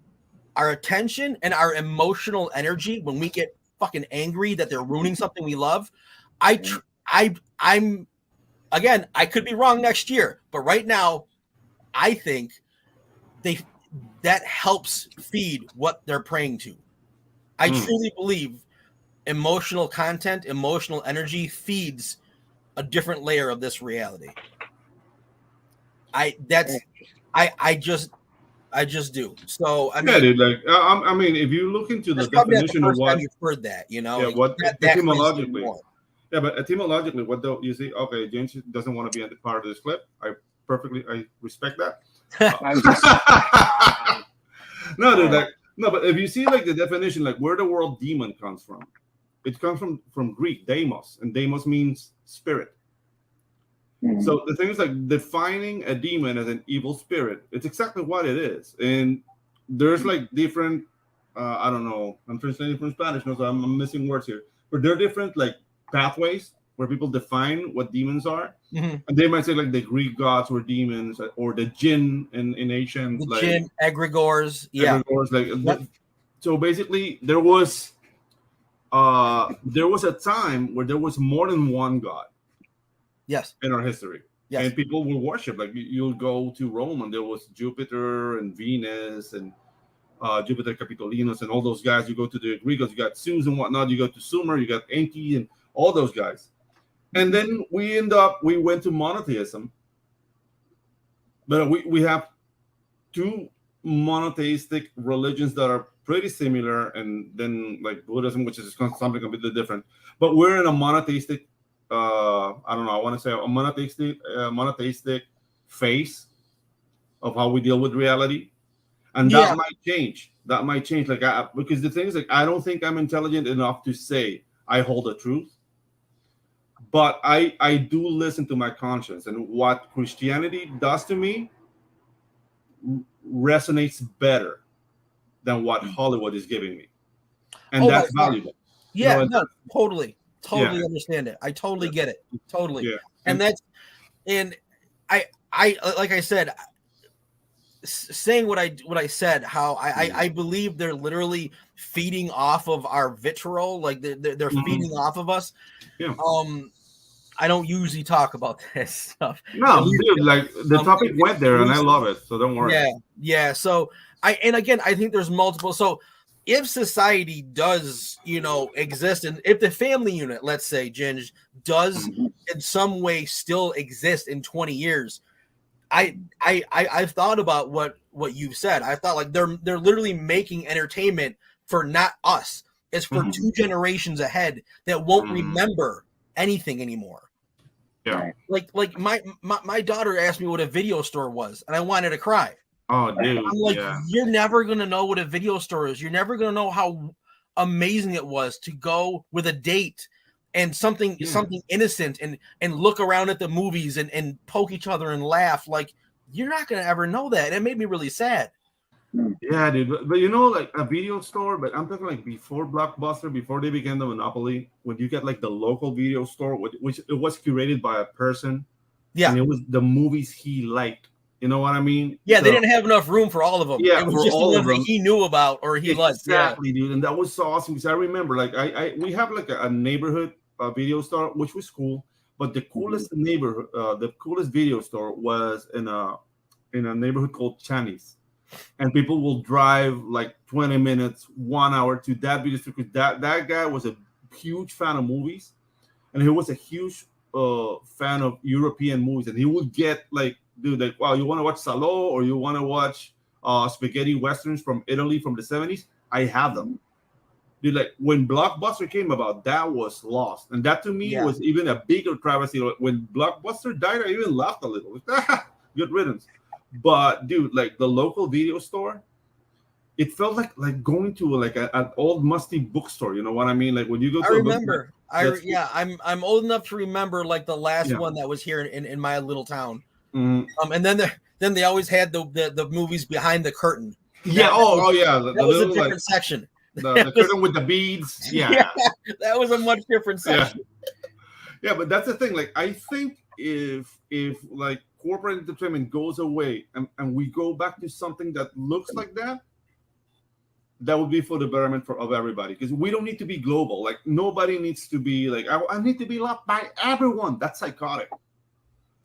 and our emotional energy, when we get fucking angry that they're ruining something we love, I'm again, I could be wrong next year, but right now, I think that helps feed what they're praying to. I truly believe emotional content, emotional energy feeds a different layer of this reality. I just do. So I mean, dude. Like, I mean, if you look into the definition of what you've heard that, what etymologically. Yeah, but etymologically, what do you see? Okay, James doesn't want to be a part of this clip. I respect that. No, dude, but if you see like the definition, like where the word demon comes from, it comes from Greek, demos, and demos means spirit. Mm-hmm. So the thing is, like, defining a demon as an evil spirit, it's exactly what it is. And there's like different, I don't know, I'm translating from Spanish, so I'm missing words here, but there are different like pathways where people define what demons are, mm-hmm. and they might say like the Greek gods were demons, or the jinn in ancient, the like jinn, egregores, yeah. Egregores, like so basically there was a time where there was more than one god. Yes. In our history. Yes. And people will worship. Like you'll go to Rome and there was Jupiter and Venus and Jupiter Capitolinus and all those guys. You go to the Greeks, you got Zeus and whatnot. You go to Sumer, you got Enki and all those guys. And then we went to monotheism. But we have two monotheistic religions that are pretty similar, and then like Buddhism, which is something completely different. But we're in a monotheistic I don't know, I want to say a monotheistic phase of how we deal with reality, and that might change. That might change, like because the thing is, like, I don't think I'm intelligent enough to say I hold the truth, but I do listen to my conscience, and what Christianity does to me resonates better than what Hollywood is giving me, and that's valuable. Yeah, no, totally understand it. I totally get it. Totally. Yeah. And I like I said, saying what I said, how I believe they're literally feeding off of our vitriol, like they're feeding off of us. Yeah. I don't usually talk about this stuff. No, dude, like the topic went there, and I love it. So don't worry. Yeah. So I think there's multiple. So if society does, exist, and if the family unit, let's say, Ginge, does in some way still exist in 20 years, I've thought about what you've said. I thought like they're literally making entertainment for not us. It's for two generations ahead that won't remember anything anymore. Yeah. Like my daughter asked me what a video store was, and I wanted to cry. Oh, dude. I'm like, you're never going to know what a video store is. You're never going to know how amazing it was to go with a date and something innocent and look around at the movies and poke each other and laugh. Like, you're not going to ever know that. It made me really sad. Yeah, dude. But like a video store, but I'm talking like before Blockbuster, before they became the monopoly, when you get like the local video store, which it was curated by a person. Yeah. And it was the movies he liked. You know what I mean? Yeah, they didn't have enough room for all of them. Yeah, it was just the ones that he knew about or he liked. Exactly, dude. And that was so awesome because I remember, like, we have like a neighborhood video store, which was cool. But the coolest neighborhood, the coolest video store was in a neighborhood called Chinese, and people will drive like 20 minutes, 1 hour to that video store because that guy was a huge fan of movies, and he was a huge fan of European movies, and he would get like. Dude, like, wow, you want to watch Salo or you want to watch spaghetti westerns from Italy from the 70s? I have them. Dude, like, when Blockbuster came about, that was lost. And that, to me, was even a bigger travesty. When Blockbuster died, I even laughed a little. Good riddance. But, dude, like, the local video store, it felt like going to, like, an old musty bookstore. You know what I mean? Like, when you go to I remember. I'm old enough to remember, like, the last one that was here in my little town. And then they always had the movies behind the curtain. Yeah. Yeah. That was a different section. The curtain with the beads. Yeah. That was a much different section. Yeah, but that's the thing. Like, I think if like corporate entertainment goes away and we go back to something that looks like that would be for the betterment of everybody. Because we don't need to be global. Like, nobody needs to be like, I need to be loved by everyone. That's psychotic.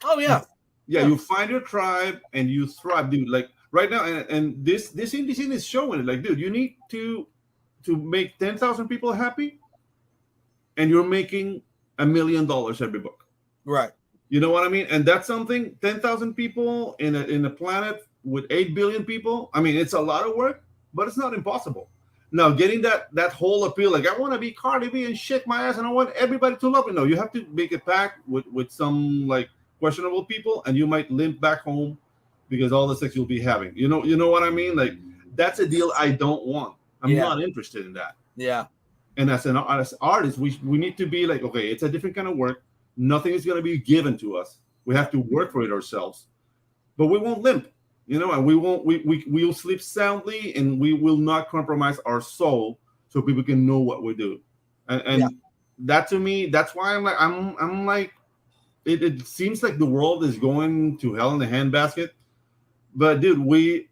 Oh yeah. Yeah, you find your tribe and you thrive, dude. Like right now, and this indie scene is showing it. Like, dude, you need to make 10,000 people happy, and you're making $1 million every book. Right. You know what I mean? And that's something. 10,000 people in a planet with 8 billion people. I mean, it's a lot of work, but it's not impossible. Now, getting that whole appeal, like I want to be Cardi B and shake my ass, and I want everybody to love me. No, you have to make a pact with some like questionable people, and you might limp back home because all the sex you'll be having. You know what I mean? Like, that's a deal I don't want. I'm not interested in that. Yeah. And as artists, we need to be like, okay, it's a different kind of work. Nothing is going to be given to us. We have to work for it ourselves. But we won't limp, and we'll sleep soundly, and we will not compromise our soul so people can know what we do. And that to me, that's why I'm like, it seems like the world is going to hell in a handbasket. But dude, we've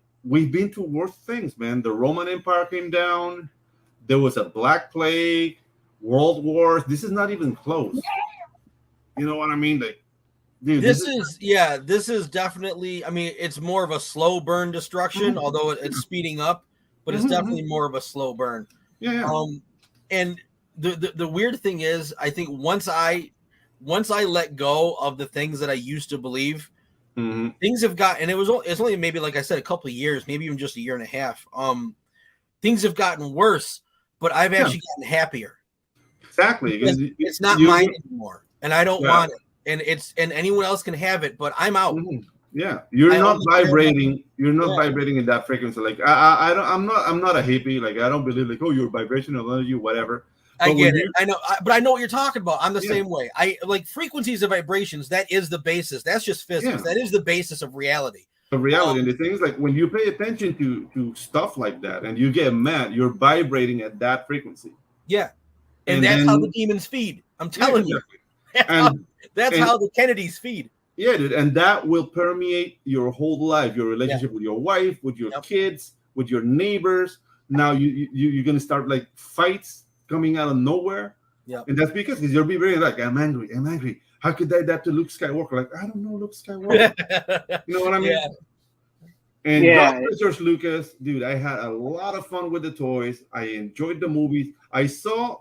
been through worse things, man. The Roman Empire came down. There was a Black Plague, World Wars. This is not even close. You know what I mean? Like, dude, this is definitely. I mean, it's more of a slow burn destruction, although it's speeding up. But it's definitely more of a slow burn. Yeah. And the weird thing is, I think once I let go of the things that I used to believe, things have got, and it's only maybe, like I said, a couple of years, maybe even just a year and a half. Things have gotten worse, but I've actually gotten happier. Exactly. It's not mine anymore, and I don't want it. And anyone else can have it, but I'm out. Yeah, you're not vibrating. You're not vibrating in that frequency. Like I'm not a hippie. Like, I don't believe like, oh, you're vibrational energy, whatever. I get it. I know, but I know what you're talking about. I'm the same way. I like frequencies of vibrations. That is the basis. That's just physics. That is the basis of reality. And the thing is, like, when you pay attention to stuff like that and you get mad, you're vibrating at that frequency. Yeah, and that's how the demons feed. I'm telling you. That's how the Kennedys feed. Yeah, dude, and that will permeate your whole life, your relationship with your wife, with your kids, with your neighbors. Now you're gonna start like fights coming out of nowhere. Yeah, and that's because you're being very like, I'm angry. How could I adapt to Luke Skywalker? Like, I don't know Luke Skywalker. You know what I mean? Yeah. And God bless George Lucas, dude. I had a lot of fun with the toys. I enjoyed the movies. I saw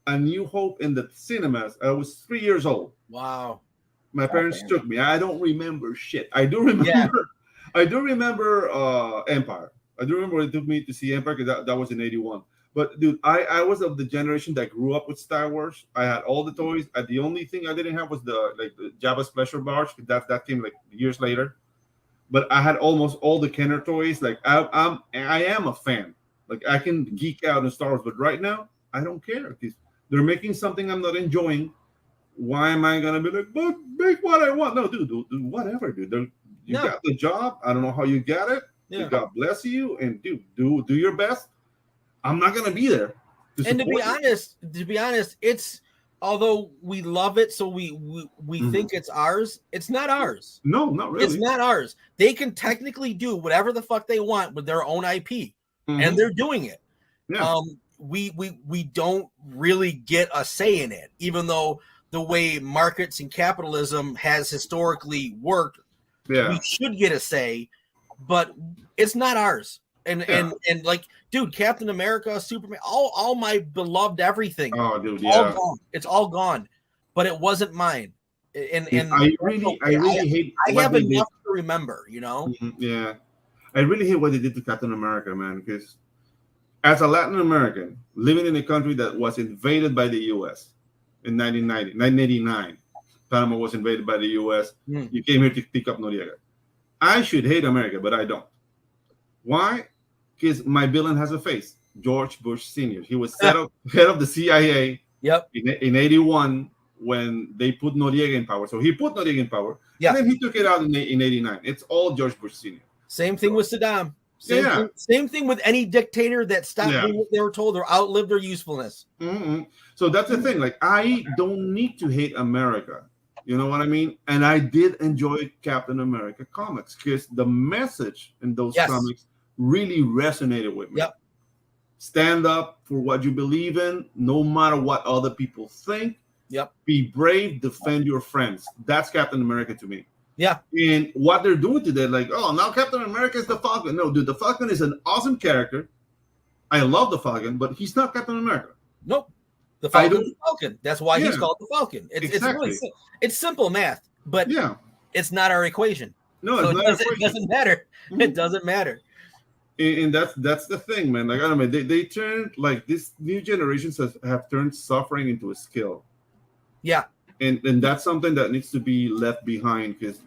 A New Hope in the cinemas. I was 3 years old. Wow. My parents took me. I don't remember shit. I do remember. Yeah. I do remember Empire. I do remember they took me to see Empire because that was in '81. But dude, I was of the generation that grew up with Star Wars. I had all the toys. The only thing I didn't have was the Jabba's pleasure barge. That came like years later. But I had almost all the Kenner toys. Like, I am a fan. Like, I can geek out in Star Wars, but right now I don't care because they're making something I'm not enjoying. Why am I gonna be like, but make what I want? No, dude, do whatever, dude. You got the job. I don't know how you got it. Yeah. God bless you, and dude, do your best. I'm not gonna be there. And to be honest, it's, although we love it, so we think it's ours. It's not ours. No, not really. It's not ours. They can technically do whatever the fuck they want with their own IP, and they're doing it. Yeah. We don't really get a say in it, even though the way markets and capitalism has historically worked, we should get a say, but it's not ours. And like, dude, Captain America, Superman, all my beloved everything. Oh, dude, all gone. It's all gone, but it wasn't mine. And I really hate. I have enough to remember, you know. Yeah, I really hate what they did to Captain America, man. Because as a Latin American living in a country that was invaded by the U.S. in 1989, Panama was invaded by the U.S. You came here to pick up Noriega. I should hate America, but I don't. Why? Because my villain has a face. George Bush Sr. He was head of the CIA. Yep. In 81 when they put Noriega in power. So he put Noriega in power. Yeah. And then he took it out in 89. It's all George Bush Sr. Same thing with Saddam. Same thing with any dictator that stopped doing what they were told or outlived their usefulness. So that's the thing. Like, I don't need to hate America. You know what I mean? And I did enjoy Captain America comics because the message in those comics really resonated with me. Yep. Stand up for what you believe in, no matter what other people think. Yep. Be brave, defend your friends. That's Captain America to me. Yeah. And what they're doing today, like, oh, now Captain America is the Falcon. No, dude, the Falcon is an awesome character. I love the Falcon, but he's not Captain America. Nope. The Falcon is the Falcon. That's why he's called the Falcon. It's simple math, but it's not our equation. No, so it doesn't matter. It doesn't matter. And that's the thing, man. Like, I don't know, they turned, like, this new generations have turned suffering into a skill. Yeah. And that's something that needs to be left behind because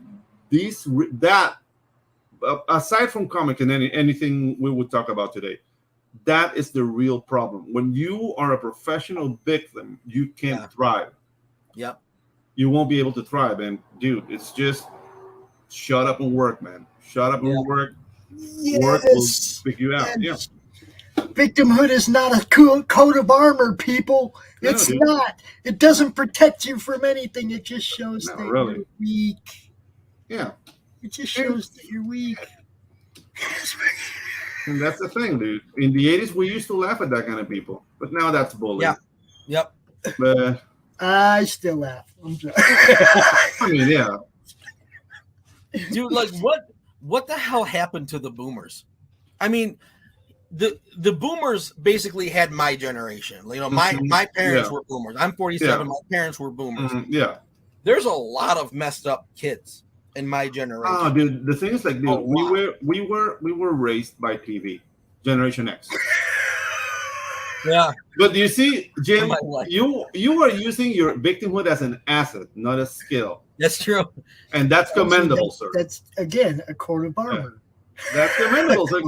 aside from comics and anything we would talk about today, that is the real problem. When you are a professional victim, you can't thrive. Yep. You won't be able to thrive. And dude, it's just shut up and work, man. Shut up and work. Yes. Work will pick you out. Yeah. Victimhood is not a coat of armor, people. It's not. It doesn't protect you from anything. It just shows that you're weak. Yeah. It just shows that you're weak. And that's the thing, dude. In the 80s, we used to laugh at that kind of people. But now that's bullying. Yeah. Yep. But I still laugh. I'm sorry. I mean, yeah. Dude, like what the hell happened to the boomers? I mean, the boomers basically had my generation. You know, my parents were boomers. I'm 47. My parents were boomers. Yeah. There's a lot of messed up kids in my generation. Oh, dude, the thing is, like, dude, we were raised by TV, Generation X. Yeah. But you see, Jim, you are using your victimhood as an asset, not a skill. That's true. And that's commendable, sir. That's, again, a coat of armor. That's commendable, sir.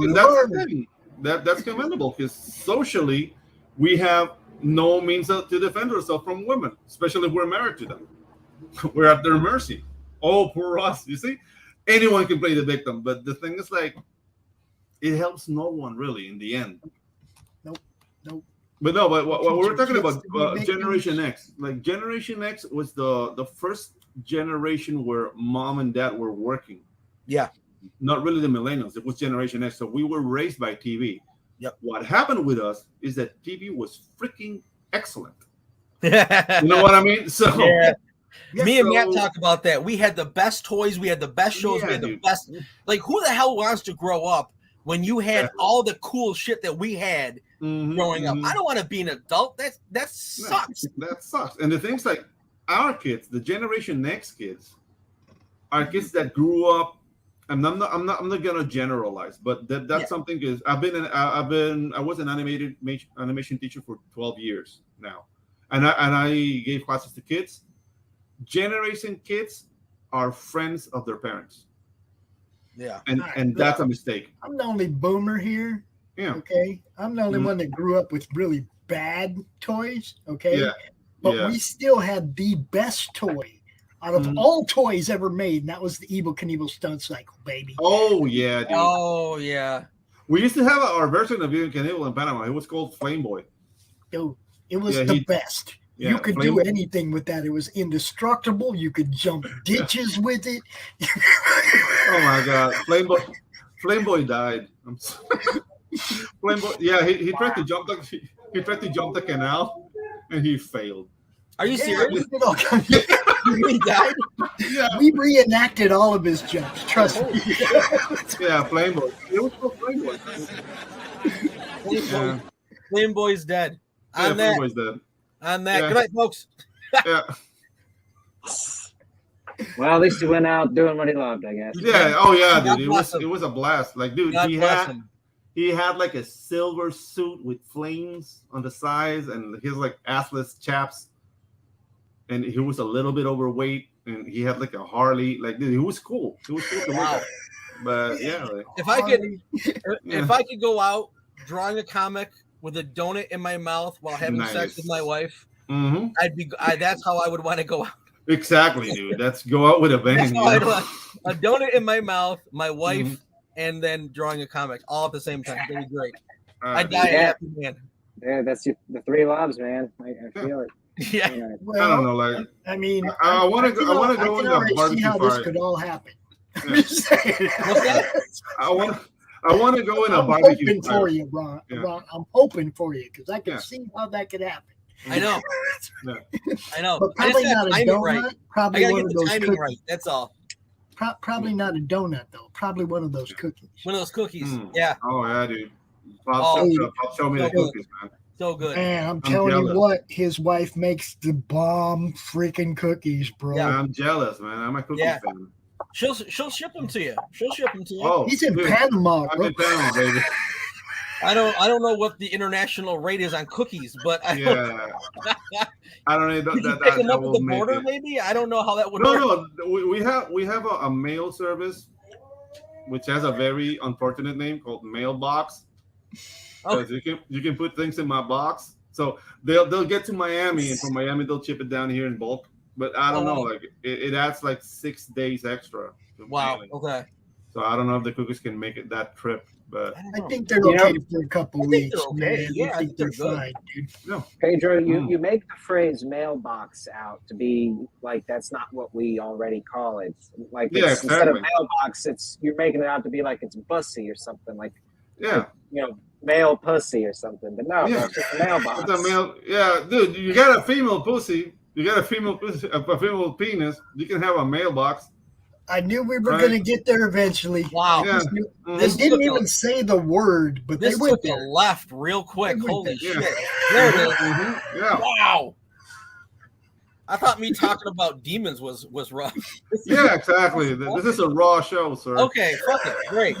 That's commendable, because socially, we have no means to defend ourselves from women, especially if we're married to them. We're at their mercy. Oh, poor us. You see? Anyone can play the victim. But the thing is, like, it helps no one, really, in the end. Nope. But no, but what we're talking about, Generation X. Like, Generation X was the first generation where mom and dad were working. Yeah. Not really the millennials. It was Generation X. So we were raised by TV. Yep. What happened with us is that TV was freaking excellent. You know what I mean? So me and Matt talk about that. We had the best toys. We had the best shows. We had the best. Like, who the hell wants to grow up when you had all the cool shit that we had growing up? I don't want to be an adult. That sucks. That sucks. And the things, like, our kids, the Generation Next kids, are kids that grew up. And I'm not gonna generalize, but that's something. Is I was an animation teacher for 12 years now, and I gave classes to kids. Generation kids are friends of their parents. Yeah, and that's a mistake. I'm the only boomer here. Yeah. Okay. I'm the only one that grew up with really bad toys. Okay. Yeah. But we still had the best toy out of all toys ever made, and that was the Evel Knievel Stunt Cycle, baby. Oh yeah, dude. Oh yeah. We used to have our version of Evel Knievel in Panama. It was called Flame Boy. Dude, it was the best. Yeah, you could do anything with that. It was indestructible. You could jump ditches with it. Oh my God, Flame Boy died. I'm sorry. Flame Boy, he tried to jump the canal, and he failed. Are you serious? He died? Yeah. We reenacted all of his jumps. Trust me. Yeah, Flame Boy. It was called Flame Boy. Flame Boy's dead. Flame Boy's dead. On that. Good night, folks. Yeah. Well, at least he went out doing what he loved, I guess. Yeah. Oh yeah, dude. It was a blast. Like, dude, he had like a silver suit with flames on the sides, and his like assless chaps. And he was a little bit overweight, and he had like a Harley. Like, dude, he was cool. He was cool to look at. But yeah, like, if I could go out drawing a comic with a donut in my mouth while having sex with my wife, that's how I would want to go out. Exactly, dude. That's go out with a bang. A donut in my mouth, my wife, and then drawing a comic all at the same time. That'd be great. I'd die a happy man. Yeah, that's the three loves, man. I feel it. Yeah. Well, I don't know. Like, I mean, I want to go in the barbecue see how this party. could all happen. Yeah. I want to go in a barbecue hoping for you, Ron. Yeah. Ron. I'm hoping for you because I can see how that could happen. I know. I know. But probably not a donut. Right. Probably I one gotta of get those the timing cookies. right. That's all. Probably not a donut though. Probably one of those cookies. One of those cookies. Yeah. Oh yeah, dude. Show me the cookies, man. So good. Man, I'm telling you what, his wife makes the bomb freaking cookies, bro. Yeah, I'm jealous, man. I'm a cookie fan. She'll ship them to you. She'll ship them to you. Oh, he's in Panama, bro. I'm in Panama, baby. I don't know what the international rate is on cookies, but I don't know that pick them up at the border, maybe. I don't know how that would work. No, we have a mail service which has a very unfortunate name called Mailbox. Because you can put things in my box, so they'll get to Miami, and from Miami they'll ship it down here in bulk. But I don't know, like it adds like 6 days extra. Wow. Okay. So I don't know if the Cuckoos can make it that trip, but I think they're okay for a couple weeks. Okay. Man. I think they're fine, dude. No. Pedro, you make the phrase mailbox out to be like that's not what we already call it. Like instead of mailbox, you're making it out to be like it's bussy or something like male pussy or something. But no, that's just a mailbox. It's a male, dude. You got a female pussy. You got a female pussy, a female penis. You can have a mailbox. I knew we were going to get there eventually. Wow. Yeah. They didn't even say the word, but they went took a left real quick. Holy shit. There it is. Yeah. Wow. I thought me talking about demons was rough. Exactly. This is a raw show, sir. Okay, fuck it. Great.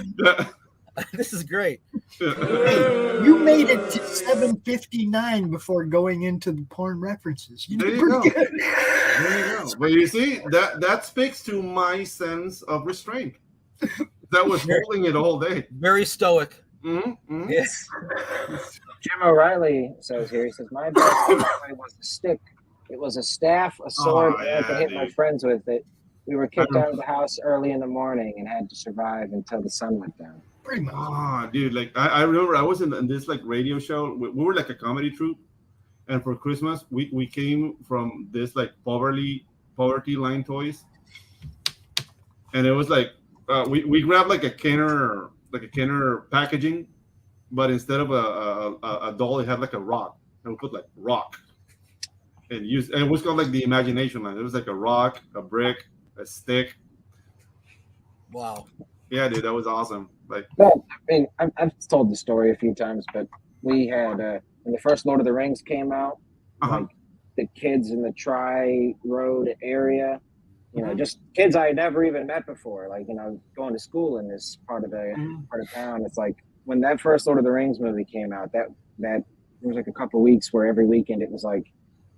This is great. Hey, you made it to 7:59 before going into the porn references. You did pretty good. There you go. But you see, that speaks to my sense of restraint. That was holding it all day. Very stoic. Mm-hmm. Yes. Jim O'Reilly says here, he says, my best toy was a stick. It was a staff, a sword, and I could hit my friends with it. We were kicked out of the house early in the morning and had to survive until the sun went down. Pretty much. Dude, like I remember I was in this like radio show. We were like a comedy troupe, and for Christmas we came from this like poverty line toys, and it was like we grabbed like a Kenner packaging, but instead of a doll, it had like a rock, and we put like rock, and it was called like the imagination line. It was like a rock, a brick, a stick. Wow. Yeah, dude, that was awesome. Like, well, I mean, I've told the story a few times, but we had when the first Lord of the Rings came out, like the kids in the Tri-Road area, just kids I had never even met before, like going to school in this part of town. It's like when that first Lord of the Rings movie came out, that there was like a couple of weeks where every weekend it was like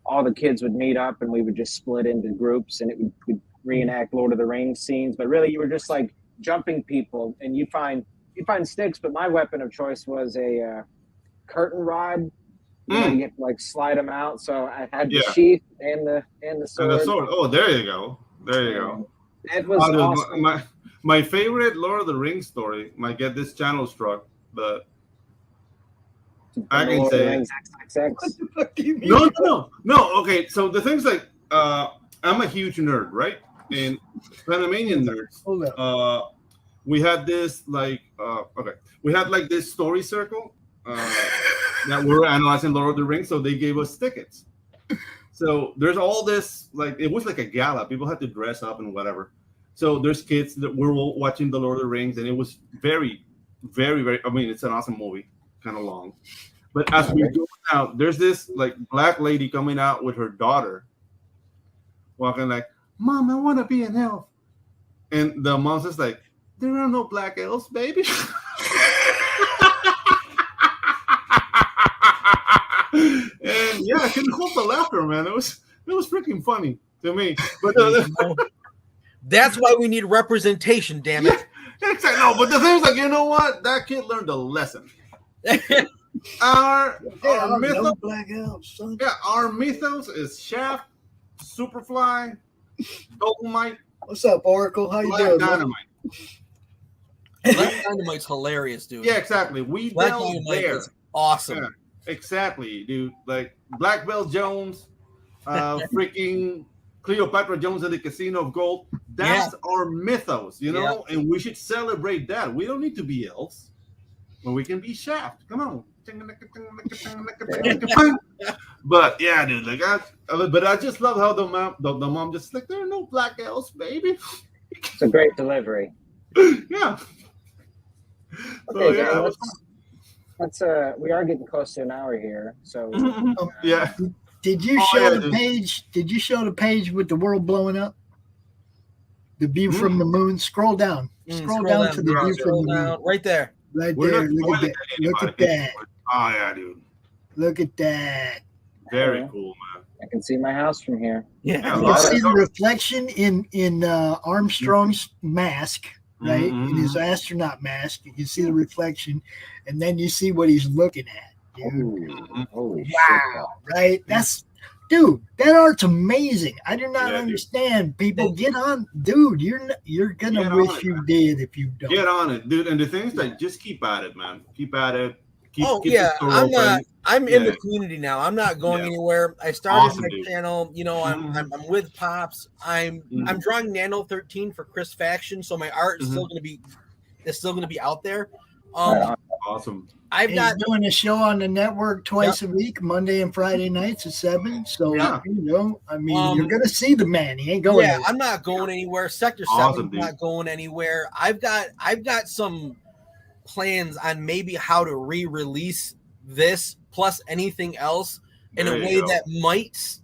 all the kids would meet up and we would just split into groups and we'd reenact Lord of the Rings scenes, but really you were just like jumping people, and you find sticks, but my weapon of choice was a curtain rod. You get to like slide them out, so I had the sheath and the sword. And the sword. Oh, there you go. It was awesome. My favorite Lord of the Rings story might get this channel struck, but I can say what the fuck do you mean? No. Okay, so the thing's like I'm a huge nerd, right? And Panamanian nerds, we had this like we had like this story circle that we were analyzing Lord of the Rings, so they gave us tickets. So there's all this like it was like a gala. People had to dress up and whatever. So there's kids that were watching the Lord of the Rings, and it was very, very, very. I mean, it's an awesome movie, kind of long. But as we go out, there's this like black lady coming out with her daughter, walking like, Mom, I want to be an elf. And the mom says like, there are no black elves, baby. And yeah, I couldn't hold the laughter, man. It was freaking funny to me. But that's why we need representation, damn it. Yeah, exactly. No, but the thing is like, you know what? That kid learned a lesson. Our mythos, no black elves, son. Yeah, our mythos is Shaft, Superfly, Dolomite. What's up, Oracle? How you doing? Dynamite. Black Dynamite's hilarious, dude. Yeah, exactly. Black Dynamite is awesome. Yeah, exactly, dude. Like Black Belt Jones, freaking Cleopatra Jones at the Casino of Gold. That's our mythos, and we should celebrate that. We don't need to be elves, but we can be Shaft. Come on. But yeah, dude, like I just love how the mom just like, there are no black elves, baby. It's a great delivery. Yeah. Okay, so let's we are getting close to an hour here, so yeah. Did you show the page? Did you show the page with the world blowing up? The view from the moon. Scroll down. Scroll down to the view from the moon. Right there. Right there. Look at that. Look at that. Oh yeah, dude. Look at that. Very cool, man. I can see my house from here. Yeah. You can see the reflection in Armstrong's mask, right? In his astronaut mask. You can see the reflection, and then you see what he's looking at. Dude. Holy wow! Right? Dude, that art's amazing. I do not understand. People, get on, dude. You're gonna wish you did if you don't. Get on it, dude. And the thing is that just keep at it, man. Keep at it. I'm in the community now. I'm not going anywhere. I started my channel. You know, I'm with Pops. I'm drawing Nano 13 for Chris Faction, so my art is still going to be out there. Awesome. I've got doing a show on the network twice a week, Monday and Friday nights at 7. So you know, I mean, you're gonna see the man. He ain't going. Yeah, I'm not going anywhere. Sector 7 is not going anywhere. I've got some plans on maybe how to re-release this plus anything else in a way that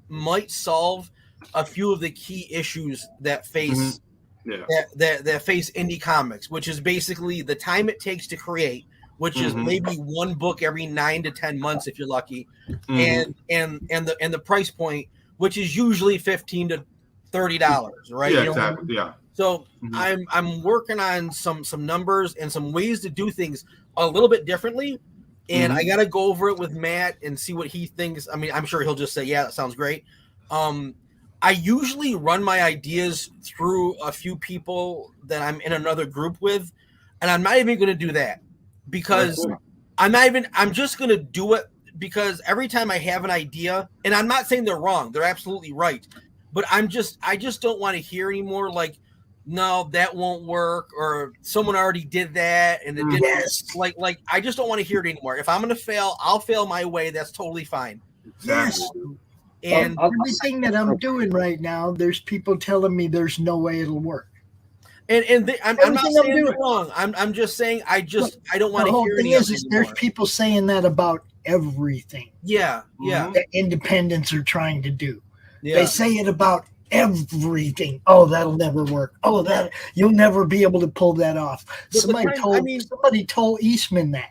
might solve a few of the key issues that face that face indie comics, which is basically the time it takes to create, which is maybe one book every 9 to 10 months if you're lucky, and the price point, which is usually $15 to $30, right? Yeah, exactly. Yeah. So I'm working on some numbers and some ways to do things a little bit differently, and I got to go over it with Matt and see what he thinks. I mean, I'm sure he'll just say, "Yeah, that sounds great." I usually run my ideas through a few people that I'm in another group with, and I'm not even going to do that because I'm just going to do it because every time I have an idea, and I'm not saying they're wrong, they're absolutely right, but I just don't want to hear anymore like, no, that won't work, or someone already did that and it didn't. Like I just don't want to hear it anymore. If I'm going to fail, I'll fail my way. That's totally fine. Yes. And everything that I'm doing right now, there's people telling me there's no way it'll work. I'm not saying you're wrong. I'm just saying I don't want to hear it anymore. There's people saying that about everything. Yeah. That independents are trying to do. Yeah. They say it about everything. Oh, that'll never work. Oh, that you'll never be able to pull that off. But somebody told Eastman that.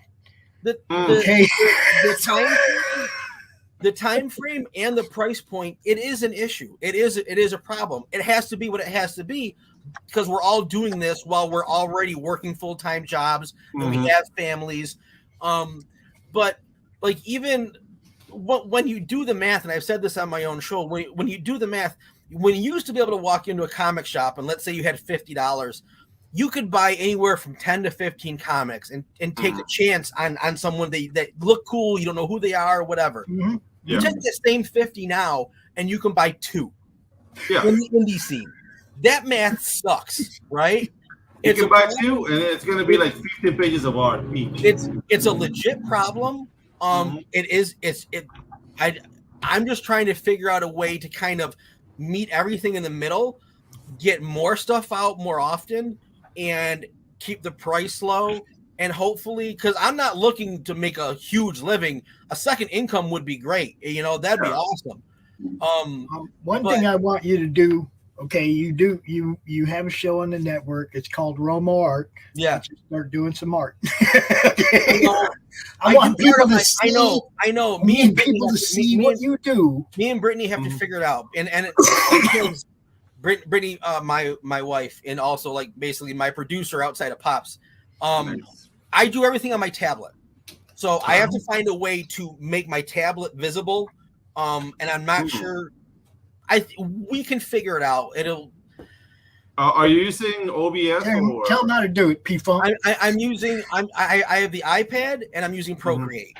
The time frame and the price point, it is an issue. It is a problem. It has to be what it has to be because we're all doing this while we're already working full-time jobs and we have families. But like even when you do the math, and I've said this on my own show, when you do the math, when you used to be able to walk into a comic shop and let's say you had $50, you could buy anywhere from 10 to 15 comics and take a chance on someone that look cool. You don't know who they are or whatever. You take the same 50 now and you can buy 2 in the indie scene. That math sucks, right? You can buy 2 and it's going to be like 15 pages of art each. It's a legit problem. I'm just trying to figure out a way to kind of meet everything in the middle, get more stuff out more often, and keep the price low. And hopefully, because I'm not looking to make a huge living, a second income would be great. You know, that'd be awesome. One thing I want you to do, okay, you have a show on the network. It's called Romo Art. Yeah. Start doing some art. I want people to see. I know. Me and people to see what you do. Me and Brittany have to figure it out. And it's Brittany, my wife, and also like basically my producer outside of Pops. I do everything on my tablet, so I have to find a way to make my tablet visible. And I'm not sure. We can figure it out. Are you using OBS? Tell them how to do it, P-Funk. I have the iPad and I'm using Procreate.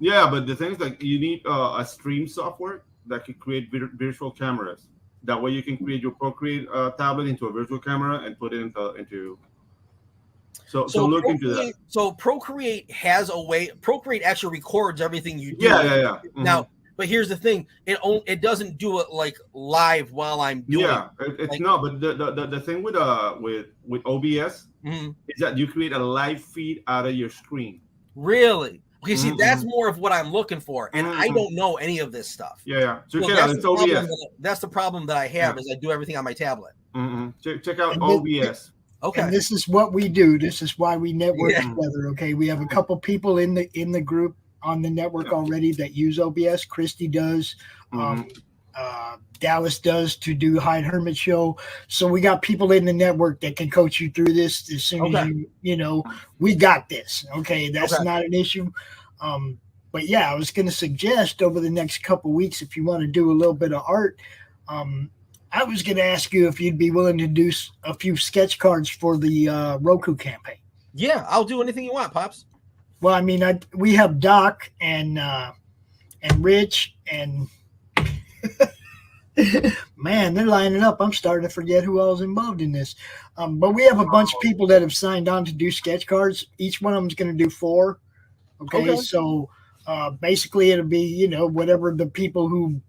Yeah, but the thing is that you need a stream software that can create virtual cameras. That way you can create your Procreate tablet into a virtual camera and put it into. So look into that. So Procreate has a way. Procreate actually records everything you do. Yeah. Now, but here's the thing: it doesn't do it like live while I'm doing. Yeah, it's like, no. But the thing with OBS is that you create a live feed out of your screen. Really? Okay. See, that's more of what I'm looking for, and I don't know any of this stuff. Yeah. So it's OBS. That's the problem that I have is I do everything on my tablet. Check out OBS. Okay. And this is what we do. This is why we network together. Okay. We have a couple people in the group on the network already that use OBS. Christy does. Dallas does to do Hyde Hermit show. So we got people in the network that can coach you through this as soon as you know, we got this. Okay. That's not an issue. But yeah, I was going to suggest over the next couple weeks, if you want to do a little bit of art, I was going to ask you if you'd be willing to do a few sketch cards for the ROKU campaign. Yeah, I'll do anything you want, Pops. Well, I mean, we have Doc and Rich and man, they're lining up. I'm starting to forget who else involved in this. But we have a bunch of people that have signed on to do sketch cards. Each one of them is going to do 4. Okay. So basically it'll be, you know, whatever the people who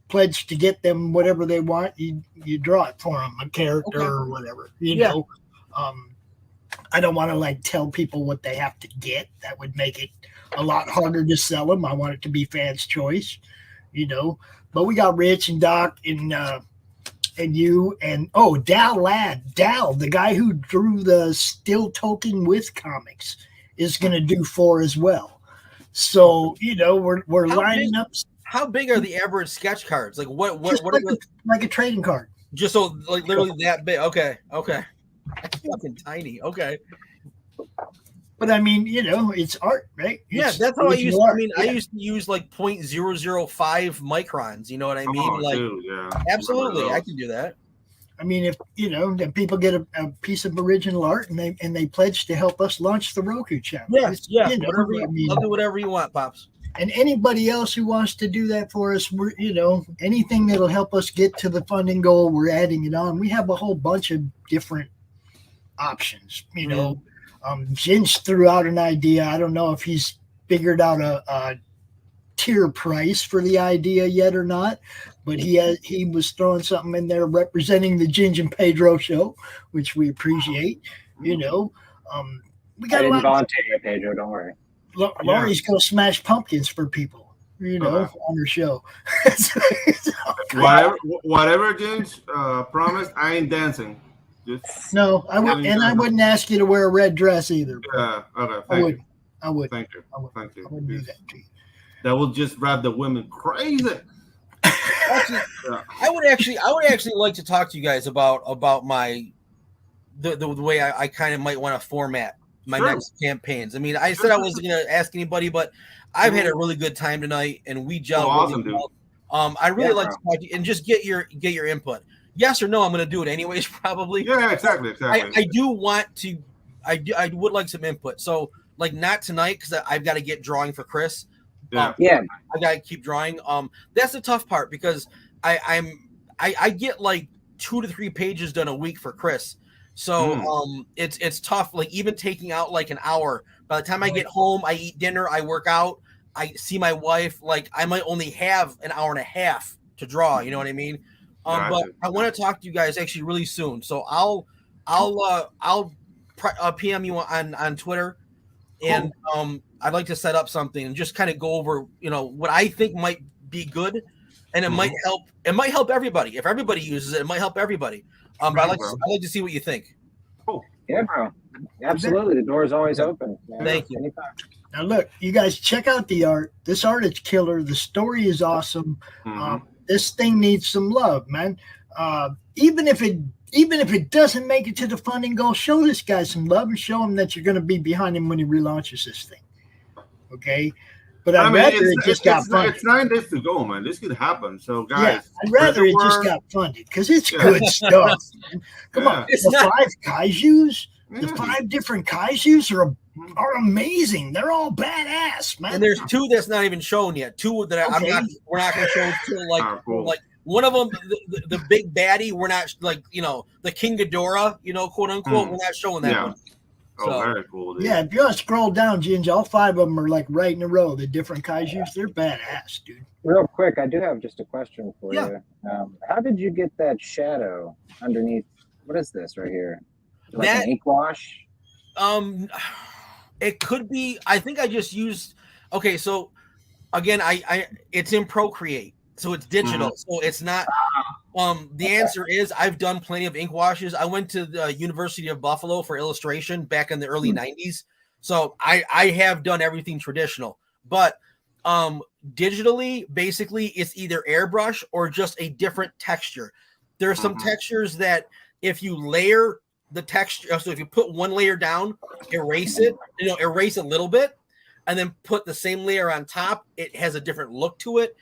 pledge to get them, whatever they want, you draw it for them, a character or whatever, you know. I don't want to like tell people what they have to get. That would make it a lot harder to sell them. I want it to be fans' choice, you know. But we got Rich and Doc and you and Dal, the guy who drew the Still Token with comics, is going to do 4 as well. So you know we're lining up. How big are the average sketch cards? Like what like a trading card? Just so like literally that big. Okay. That's fucking tiny. Okay. But I mean, you know, it's art, right? That's how I used. I mean, I used to use like 0.005 microns. You know what I mean? Absolutely, I can do that. I mean, if you know, then people get a piece of original art and they pledge to help us launch the ROKU channel. Yeah. You know, I'll do whatever you want, Pops. And anybody else who wants to do that for us, we're, you know, anything that'll help us get to the funding goal, we're adding it on. We have a whole bunch of different options, you know. Ginge threw out an idea. I don't know if he's figured out a tier price for the idea yet or not, but he was throwing something in there representing the Ginge and Pedro show, which we appreciate. You know, we got I didn't volunteer, Pedro. Don't worry. Laurie's gonna smash pumpkins for people, you know, on her show. Whatever Ginge promised, I ain't dancing. No, I would, and I wouldn't ask you to wear a red dress either. Yeah, okay. I would. Thank you. I wouldn't do that to you. That will just drive the women crazy. I would actually like to talk to you guys about my the way I kind of might want to format my next campaigns. I mean, I said I wasn't going to ask anybody, but I've had a really good time tonight, and we gelled. Awesome, really well. I really like to talk to you and just get your input. Yes or no, I'm going to do it anyways, probably. Yeah, exactly. I do want to. I would like some input. So, like, not tonight because I've got to get drawing for Chris. I got to keep drawing. That's the tough part because I get like 2 to 3 pages done a week for Chris. So it's tough. Like even taking out like an hour. By the time I get home, I eat dinner, I work out, I see my wife. Like I might only have an hour and a half to draw. You know what I mean? But I want to talk to you guys actually really soon. So I'll PM you on Twitter, and I'd like to set up something and just kind of go over, you know, what I think might be good, and it might help. It might help everybody. If everybody uses it, it might help everybody. But I'd like to see what you think. Cool. Yeah, bro. Absolutely. The door is always open. Man. Thank you. Anytime. Now look, you guys check out the art. This art is killer. The story is awesome. This thing needs some love, man. Even if it doesn't make it to the funding goal, show this guy some love and show him that you're going to be behind him when he relaunches this thing. Okay. But I'd rather it just got funded. It's 9 days to go, man. This could happen. So, guys, I'd rather it just got funded because it's good stuff. Man. Come on, the 5 kaijus, the 5 different kaijus are amazing. They're all badass, man. And there's 2 that's not even shown yet. 2 that we're not going to show until like one of them, the big baddie. We're not like the King Ghidorah, quote unquote. We're not showing that one. Oh, very cool, dude. Yeah, if you want to scroll down, Ginge, all 5 of them are like right in a row. The different kaijus, they're badass, dude. Real quick, I do have just a question for you. How did you get that shadow underneath? What is this right here? Like an ink wash? It could be. I think I just used. Okay, so again, I it's in Procreate, so it's digital, so it's not. The answer is I've done plenty of ink washes. I went to the University of Buffalo for illustration back in the early 90s. So I have done everything traditional, but digitally, basically it's either airbrush or just a different texture. There are some textures that if you layer the texture, so if you put one layer down, erase it, erase a little bit. and then put the same layer on top, it has a different look to it.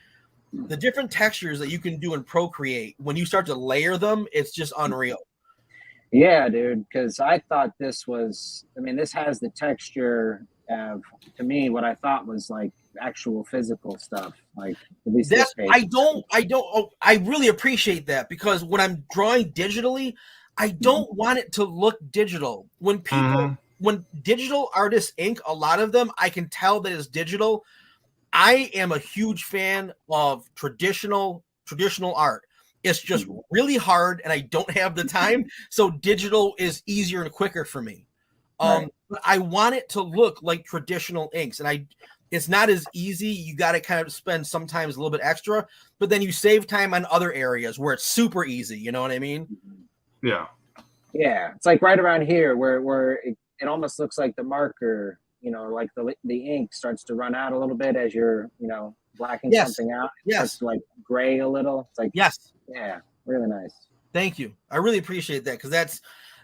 The different textures that you can do in Procreate, when you start to layer them, it's just unreal. Yeah, dude, because I thought this was, I mean, this has the texture of, to me, what I thought was like actual physical stuff. Like, at least this page. I really appreciate that, because when I'm drawing digitally, I don't want it to look digital. When people, when digital artists ink, a lot of them, I can tell that it's digital. I am a huge fan of traditional art. It's just really hard, and I don't have the time. So digital is easier and quicker for me. But I want it to look like traditional inks, and it's not as easy. You got to kind of spend sometimes a little bit extra, but then you save time on other areas where it's super easy. You know what I mean? Yeah. Yeah, it's like right around here where it almost looks like the marker, you know, like the ink starts to run out a little bit as you're, you know, blacking something out. It's like gray a little. It's like, yeah, really nice. Thank you. I really appreciate that, because that's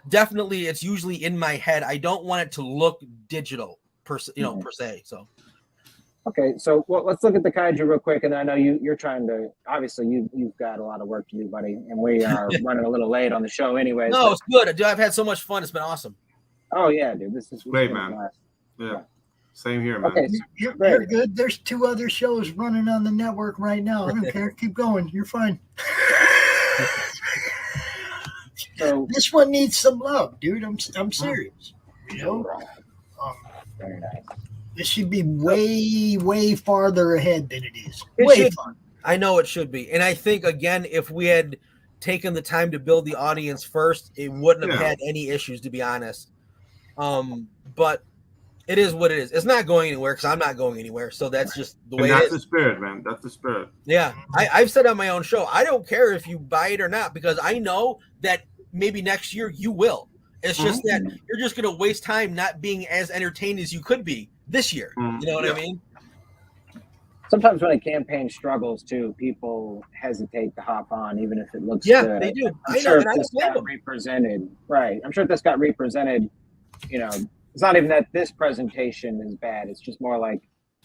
definitely, it's usually in my head. I don't want it to look digital per se. So. Okay, so let's look at the kaiju real quick, and I know you're trying to, obviously you've got a lot of work to do, buddy, and we are running a little late on the show anyway. No, it's good. Dude, I've had so much fun. It's been awesome. Oh yeah, dude, this is great, man. Yeah, same here, man. Okay, you're good. There's 2 other shows running on the network right now. I don't care. Keep going. You're fine. So this one needs some love, dude. I'm serious. You know, very nice. This should be way farther ahead than it is. Fun. I know it should be, and I think again, if we had taken the time to build the audience first, it wouldn't have had any issues, to be honest. But it is what it is. It's not going anywhere because I'm not going anywhere. So that's just the way it is. That's the spirit, man. That's the spirit. Yeah. I've said on my own show, I don't care if you buy it or not, because I know that maybe next year you will. It's just that you're just going to waste time not being as entertained as you could be this year. You know what I mean? Sometimes when a campaign struggles too, people hesitate to hop on, even if it looks good. Yeah, they do. I'm sure if this got represented, right? I'm sure if this got represented, you know, it's not even that this presentation is bad. It's just more like,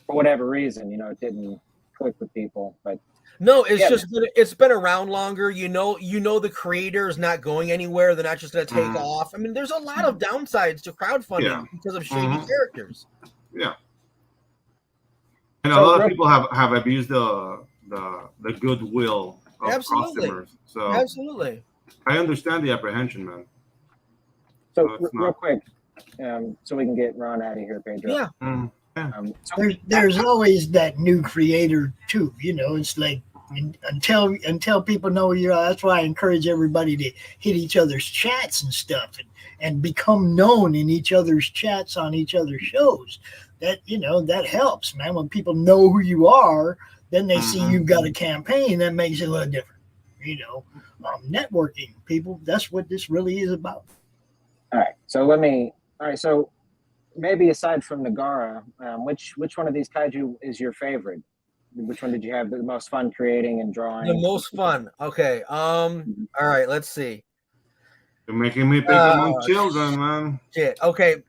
for whatever reason, you know, it didn't click with people. But no, it's it's been around longer. You know, the creator is not going anywhere. They're not just going to take off. I mean, there's a lot of downsides to crowdfunding because of shady characters. Yeah. And a lot of people have abused the goodwill of customers. So absolutely, I understand the apprehension, man. So real quick, so we can get Ron out of here, Pedro. Yeah. There's always that new creator too. You know, it's like until people know you're. That's why I encourage everybody to hit each other's chats and stuff, and become known in each other's chats on each other's shows. That, you know, that helps, man. When people know who you are, then they see you've got a campaign. That makes it a little different. You know, networking, people. That's what this really is about. All right. So maybe aside from Nagara, which one of these kaiju is your favorite? Which one did you have the most fun creating and drawing? The most fun. Okay. All right. Let's see. You're making me pick among children, man. Shit. Okay.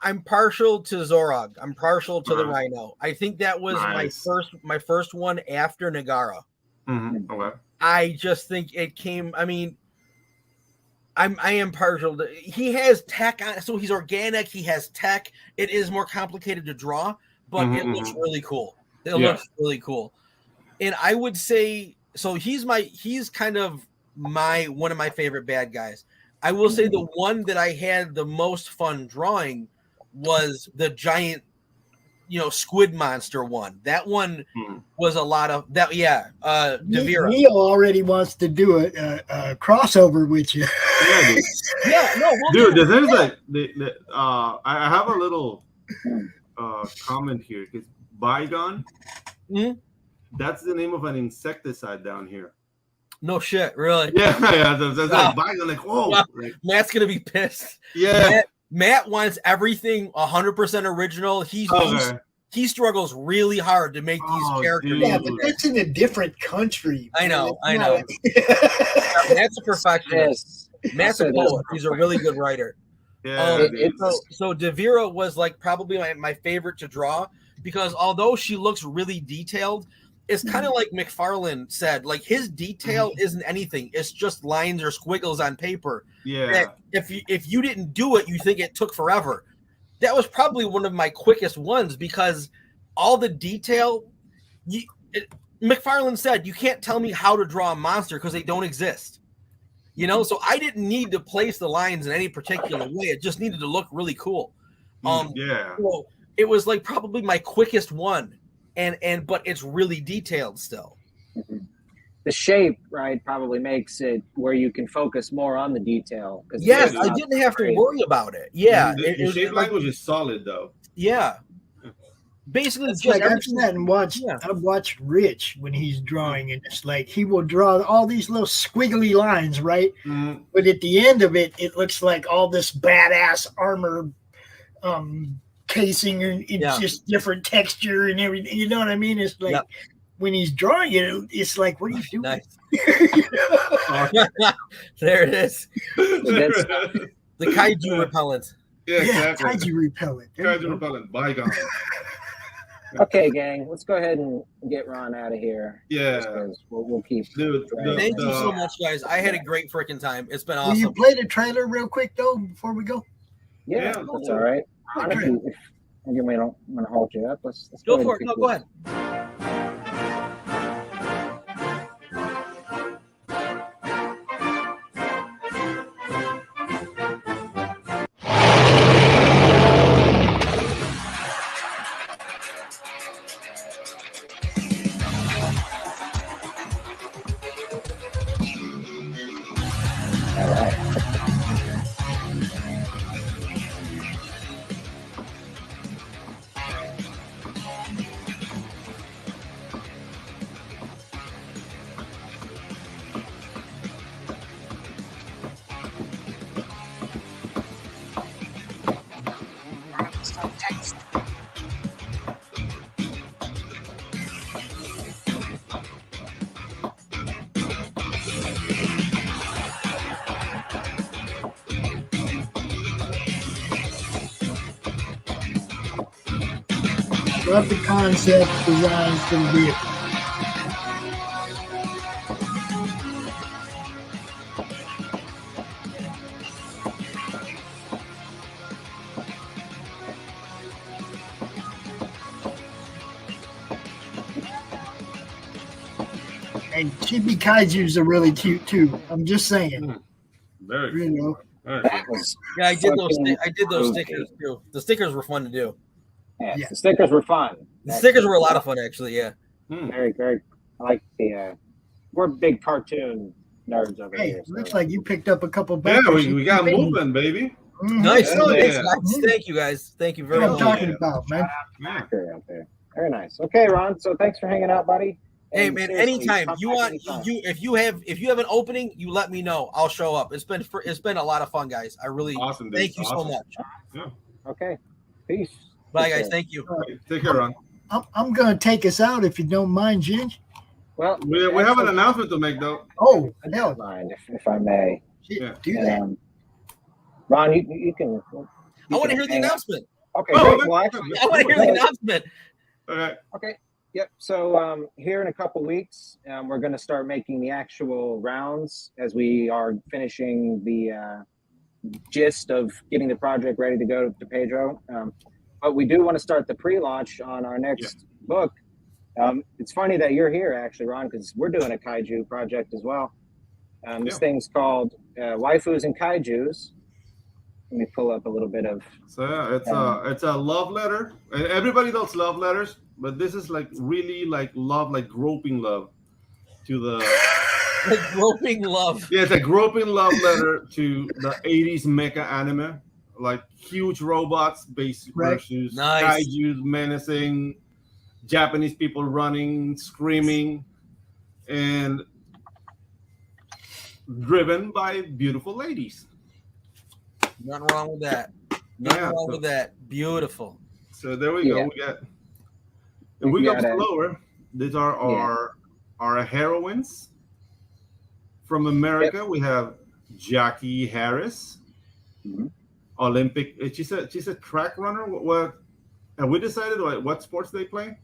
I'm partial to Zorog. I'm partial to the Rhino. I think that was my first one after Nagara. Okay. I just think it came. I mean, I am partial to. He has tech on, so he's organic. He has tech. It is more complicated to draw, but it looks really cool. It looks really cool, and I would say so. He's kind of one of my favorite bad guys. I will say the one that I had the most fun drawing was the giant, you know, squid monster one. That one was a lot of that. Yeah. Devira. Neil already wants to do a crossover with you. Dude, the thing is like, I have a little comment here. Because Bygone, that's the name of an insecticide down here. No shit, really? Yeah. That's like Bygone, like, whoa. Well, Matt's going to be pissed. Yeah. Matt wants everything 100% original. He struggles really hard to make these characters. Dude. Yeah, but that's in a different country. I know. Matt's a perfectionist. Matt's a poet. He's a really good writer. Yeah. So Devira was like probably my favorite to draw because although she looks really detailed, it's kind of like McFarlane said, like his detail isn't anything. It's just lines or squiggles on paper. Yeah. If you didn't do it, you think it took forever. That was probably one of my quickest ones because all the detail. McFarlane said, you can't tell me how to draw a monster because they don't exist. So I didn't need to place the lines in any particular way. It just needed to look really cool. So it was like probably my quickest one. But it's really detailed still. The shape, right, probably makes it where you can focus more on the detail. Yes, I didn't have to worry about it. Yeah, the shape language is solid though. Yeah, basically, it's like I've sat and watched. Yeah. I've watched Rich when he's drawing, and it's like he will draw all these little squiggly lines, right? But at the end of it, it looks like all this badass armor. Casing and it's just different texture and everything. You know what I mean? It's like when he's drawing it, it's like, what are you doing? Nice. There it is. The kaiju repellent. Yeah, exactly. Kaiju repellent. Kaiju repellent. Bygone. Okay, gang, let's go ahead and get Ron out of here. Yeah. We'll keep. Dude, thank you so much, guys. I had a great freaking time. It's been awesome. Will you play the trailer real quick, though, before we go? Yeah, that's all right. Honestly, if we don't want to hold you up, let's go for it. No, go ahead. All right. Love the concept designs for the vehicle. And chibi kaijus are really cute too. I'm just saying. Very cool. You know. Yeah, I did those stickers too. The stickers were fun to do. Yeah. The stickers were fun. The stickers were a lot of fun, actually. Yeah. Very, very. I like the. We're big cartoon nerds over here. So. Looks like you picked up a couple. Yeah, we got moving, baby. Nice. Thank you, guys. Thank you very much. What I'm talking about, man. Out there. Very nice. Okay, Ron. So thanks for hanging out, buddy. Hey man, anytime you want, if you have an opening, you let me know. I'll show up. It's been a lot of fun, guys. I really thank you so much. Yeah. Okay. Peace. Bye, guys. Thank you. Take care, Ron. I'm gonna take us out if you don't mind, Ginge. Well, we have an announcement to make, though. Oh, hell, mind if I may. Yeah. Do that. Ron, you can. I want to hear the announcement. Okay. Well, I want to hear the announcement. Okay. Yep. So here in a couple weeks, we're going to start making the actual rounds as we are finishing the gist of getting the project ready to go to Pedro. But we do want to start the pre-launch on our next book. It's funny that you're here, actually, Ron, because we're doing a kaiju project as well. This thing's called Waifus and Kaijus. Let me pull up a little bit of. So yeah, it's a love letter. Everybody loves love letters, but this is like really like love, like groping love to the. Like groping love. Yeah, it's a groping love letter to the 80s mecha anime, like huge robots versus kaijus menacing, Japanese people running, screaming, and driven by beautiful ladies. Nothing wrong with that. Nothing wrong with that. Beautiful. So there we go. We got slower. These are our heroines. From America, we have Jackie Harris. Mm-hmm. Olympic. She's a track runner. What have we decided? What sports they play?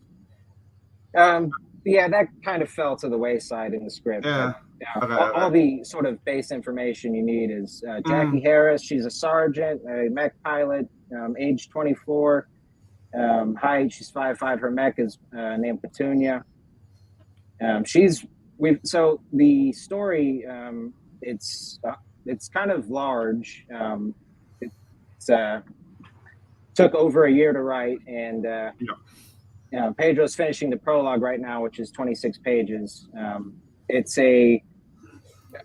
Yeah, that kind of fell to the wayside in the script. Yeah. But, all the sort of base information you need is Jackie Harris. She's a sergeant, a mech pilot, age 24. Height, she's 5'5". Her mech is named Petunia. So the story, it's kind of large. Took over a year to write, and Pedro's finishing the prologue right now, which is 26 pages.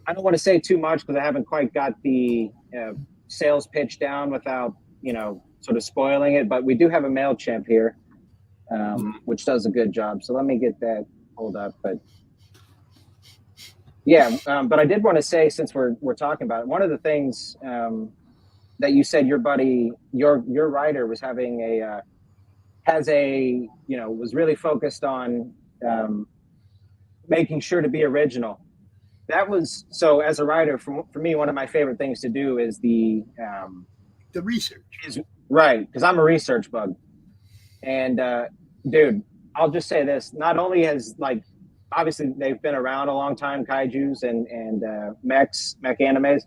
I don't want to say too much because I haven't quite got the sales pitch down without, sort of spoiling it, but we do have a MailChimp here, which does a good job. So let me get that pulled up. But but I did want to say, since we're talking about it, one of the things that you said your buddy, your writer was having was really focused on making sure to be original. That was, so as a writer, for me, one of my favorite things to do is the research. Right, because I'm a research bug. And dude, I'll just say this, not only has, obviously they've been around a long time, kaijus and mech animes,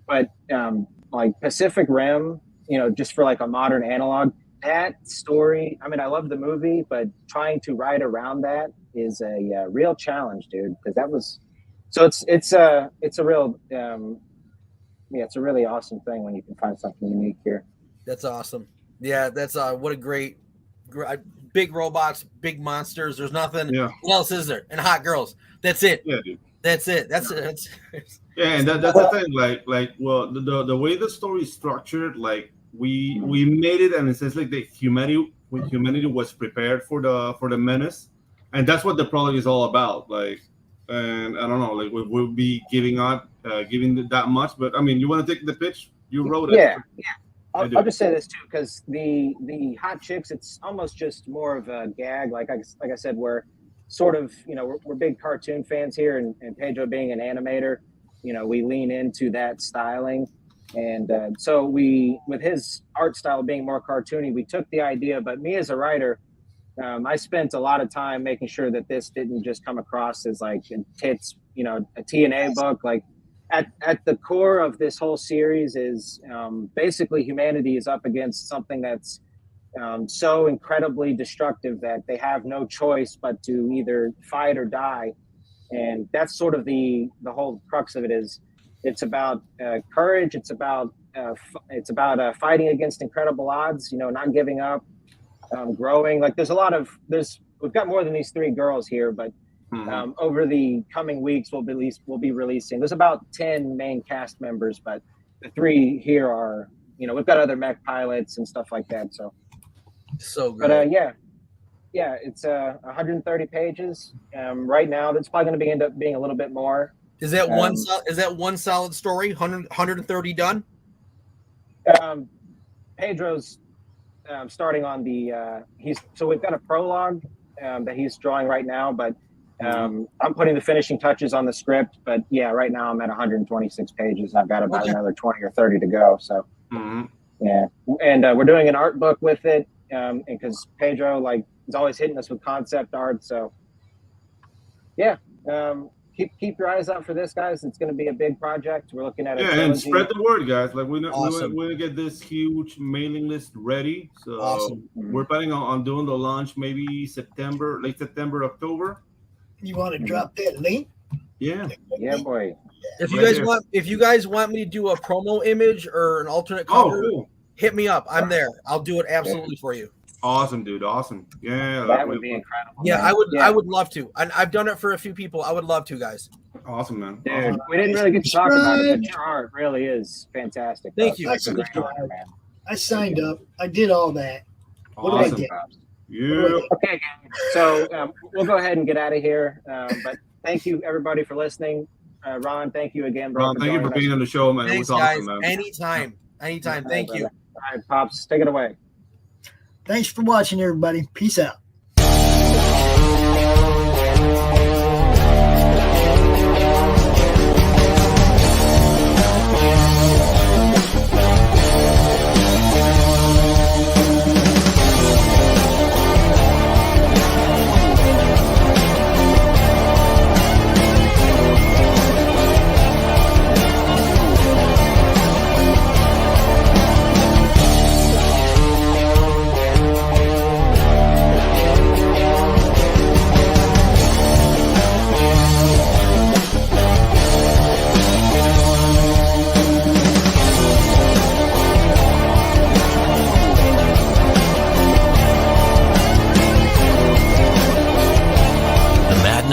but Pacific Rim, just for a modern analog, that story, I mean, I love the movie, but trying to write around that is a real challenge, dude, because that was, so it's a real, it's a really awesome thing when you can find something unique here. That's awesome. Yeah, that's what a great big robots, big monsters. There's nothing. Yeah. What else is there? And hot girls. That's it. Yeah, dude. That's it. That's yeah, and that's the thing. The way the story is structured, we made it, and it says the humanity was prepared for the menace, and that's what the prologue is all about. And I don't know, we'll be giving that much, but I mean, you want to take the pitch? You wrote it. Yeah. I'll just say this too, because the hot chicks, it's almost just more of a gag. Like I said, we're sort of, we're big cartoon fans here, and Pedro being an animator, we lean into that styling. And so with his art style being more cartoony, we took the idea, but me as a writer, I spent a lot of time making sure that this didn't just come across as a tits, a TNA book. At the core of this whole series is basically humanity is up against something that's so incredibly destructive that they have no choice but to either fight or die. And that's sort of the whole crux of it is it's about courage. It's about fighting against incredible odds, not giving up, growing. We've got more than these 3 girls here, but over the coming weeks, we'll be releasing. There's about 10 main cast members, but the 3 here are, we've got other mech pilots and stuff like that. So good. But it's 130 pages. Right now, that's probably going to end up being a little bit more. Is that one solid story? 130 done? Pedro's starting on the so we've got a prologue that he's drawing right now, but I'm putting the finishing touches on the script. But yeah, right now I'm at 126 pages. I've got about another 20 or 30 to go. So yeah, and we're doing an art book with it, and because Pedro is always hitting us with concept art. So yeah. Keep your eyes out for this, guys. It's going to be a big project. We're looking at it. Yeah, and spread the word, guys. We're going to get this huge mailing list ready. So we're planning on doing the launch maybe late September, October. You want to drop that link? Yeah. Yeah, boy. If you guys want me to do a promo image or an alternate cover, hit me up. I'm there. I'll do it absolutely for you. Awesome, dude. Awesome. Yeah, that would be incredible. Yeah, man. I would love to. And I've done it for a few people. I would love to, guys. Awesome, man. Dude, awesome. We didn't really get to talk about it, but your art really is fantastic. Thank you. I signed up. I did all that. What awesome. do I get? Yeah. Okay, so we'll go ahead and get out of here. But thank you, everybody, for listening. Ron, thank you again, bro. Ron, thank you for being on the show, man. Thanks, it was awesome, guys. man. Anytime. Thank you. All right, Pops, take it away. Thanks for watching, everybody. Peace out.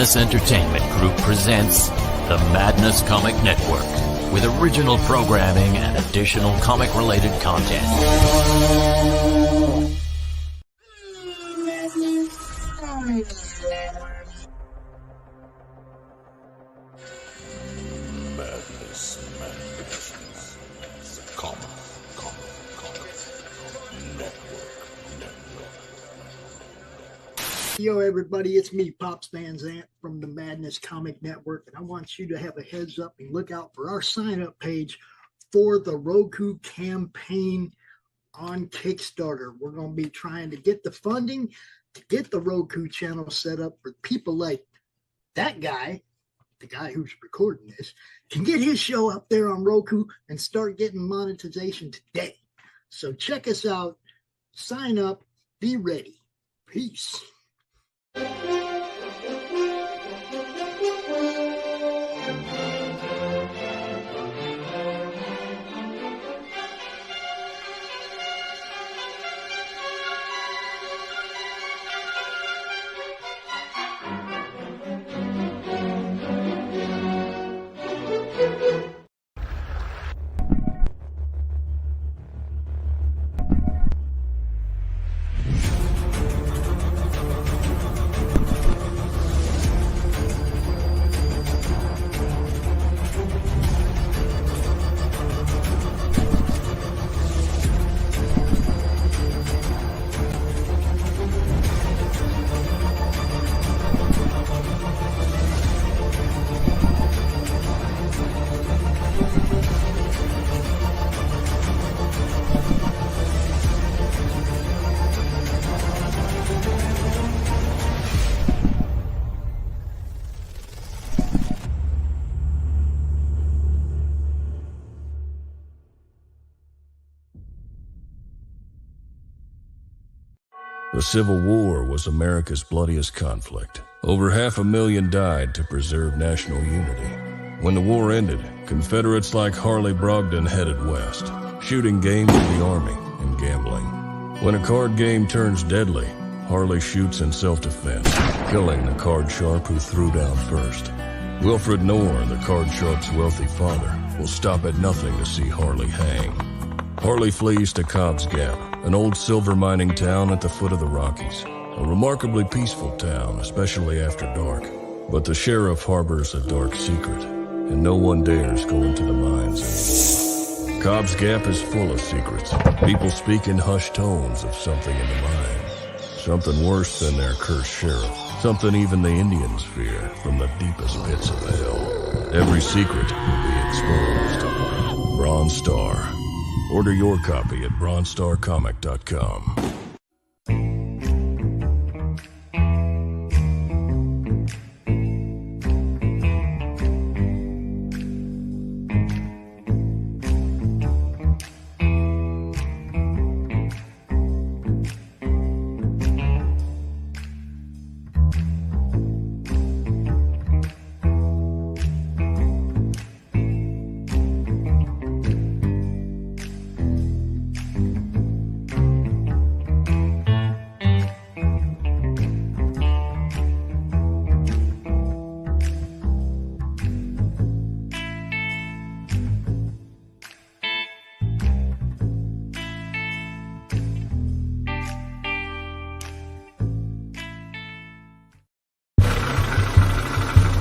Madness Entertainment Group presents the Madness Comic Network with original programming and additional comic-related content. Yo, everybody, it's me, Pops Van Zant from the Madness Comic Network, and I want you to have a heads up and look out for our sign-up page for the ROKU campaign on Kickstarter. We're going to be trying to get the funding to get the ROKU channel set up for people like that guy, the guy who's recording this, can get his show up there on ROKU and start getting monetization today. So check us out, sign up, be ready. Peace. The Civil War was America's bloodiest conflict. Over 500,000 died to preserve national unity. When the war ended, Confederates like Harley Brogdon headed west, shooting game for the Army and gambling. When a card game turns deadly, Harley shoots in self-defense, killing the card sharp who threw down first. Wilfred Knorr, the card sharp's wealthy father, will stop at nothing to see Harley hang. Harley flees to Koepp's Gap, an old silver mining town at the foot of the Rockies. A remarkably peaceful town, especially after dark. But the sheriff harbors a dark secret, and no one dares go into the mines anymore. Koepp's Gap is full of secrets. People speak in hushed tones of something in the mines. Something worse than their cursed sheriff. Something even the Indians fear from the deepest pits of hell. Every secret will be exposed. Bronze Star. Order your copy at bronstarcomic.com.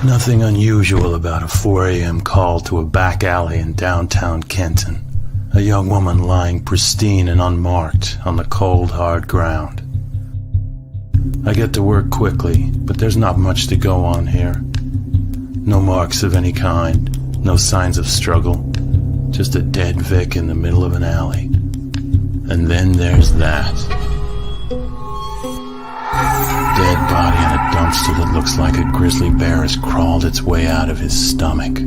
Nothing unusual about a 4 a.m. call to a back alley in downtown Kenton. A young woman lying pristine and unmarked on the cold, hard ground. I get to work quickly, but there's not much to go on here. No marks of any kind, no signs of struggle, just a dead Vic in the middle of an alley. And then there's that. Dead body in a dumpster that looks like a grizzly bear has crawled its way out of his stomach.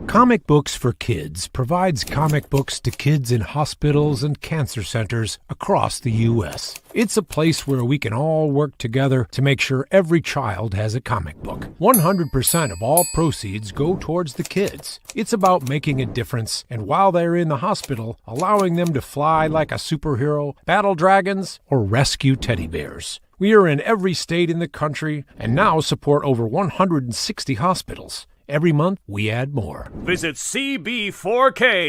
Comic Books for Kids provides comic books to kids in hospitals and cancer centers across the U.S. It's a place where we can all work together to make sure every child has a comic book. 100% of all proceeds go towards the kids. It's about making a difference, and while they're in the hospital, allowing them to fly like a superhero, battle dragons, or rescue teddy bears. We are in every state in the country and now support over 160 hospitals. Every month, we add more. Visit CB4K.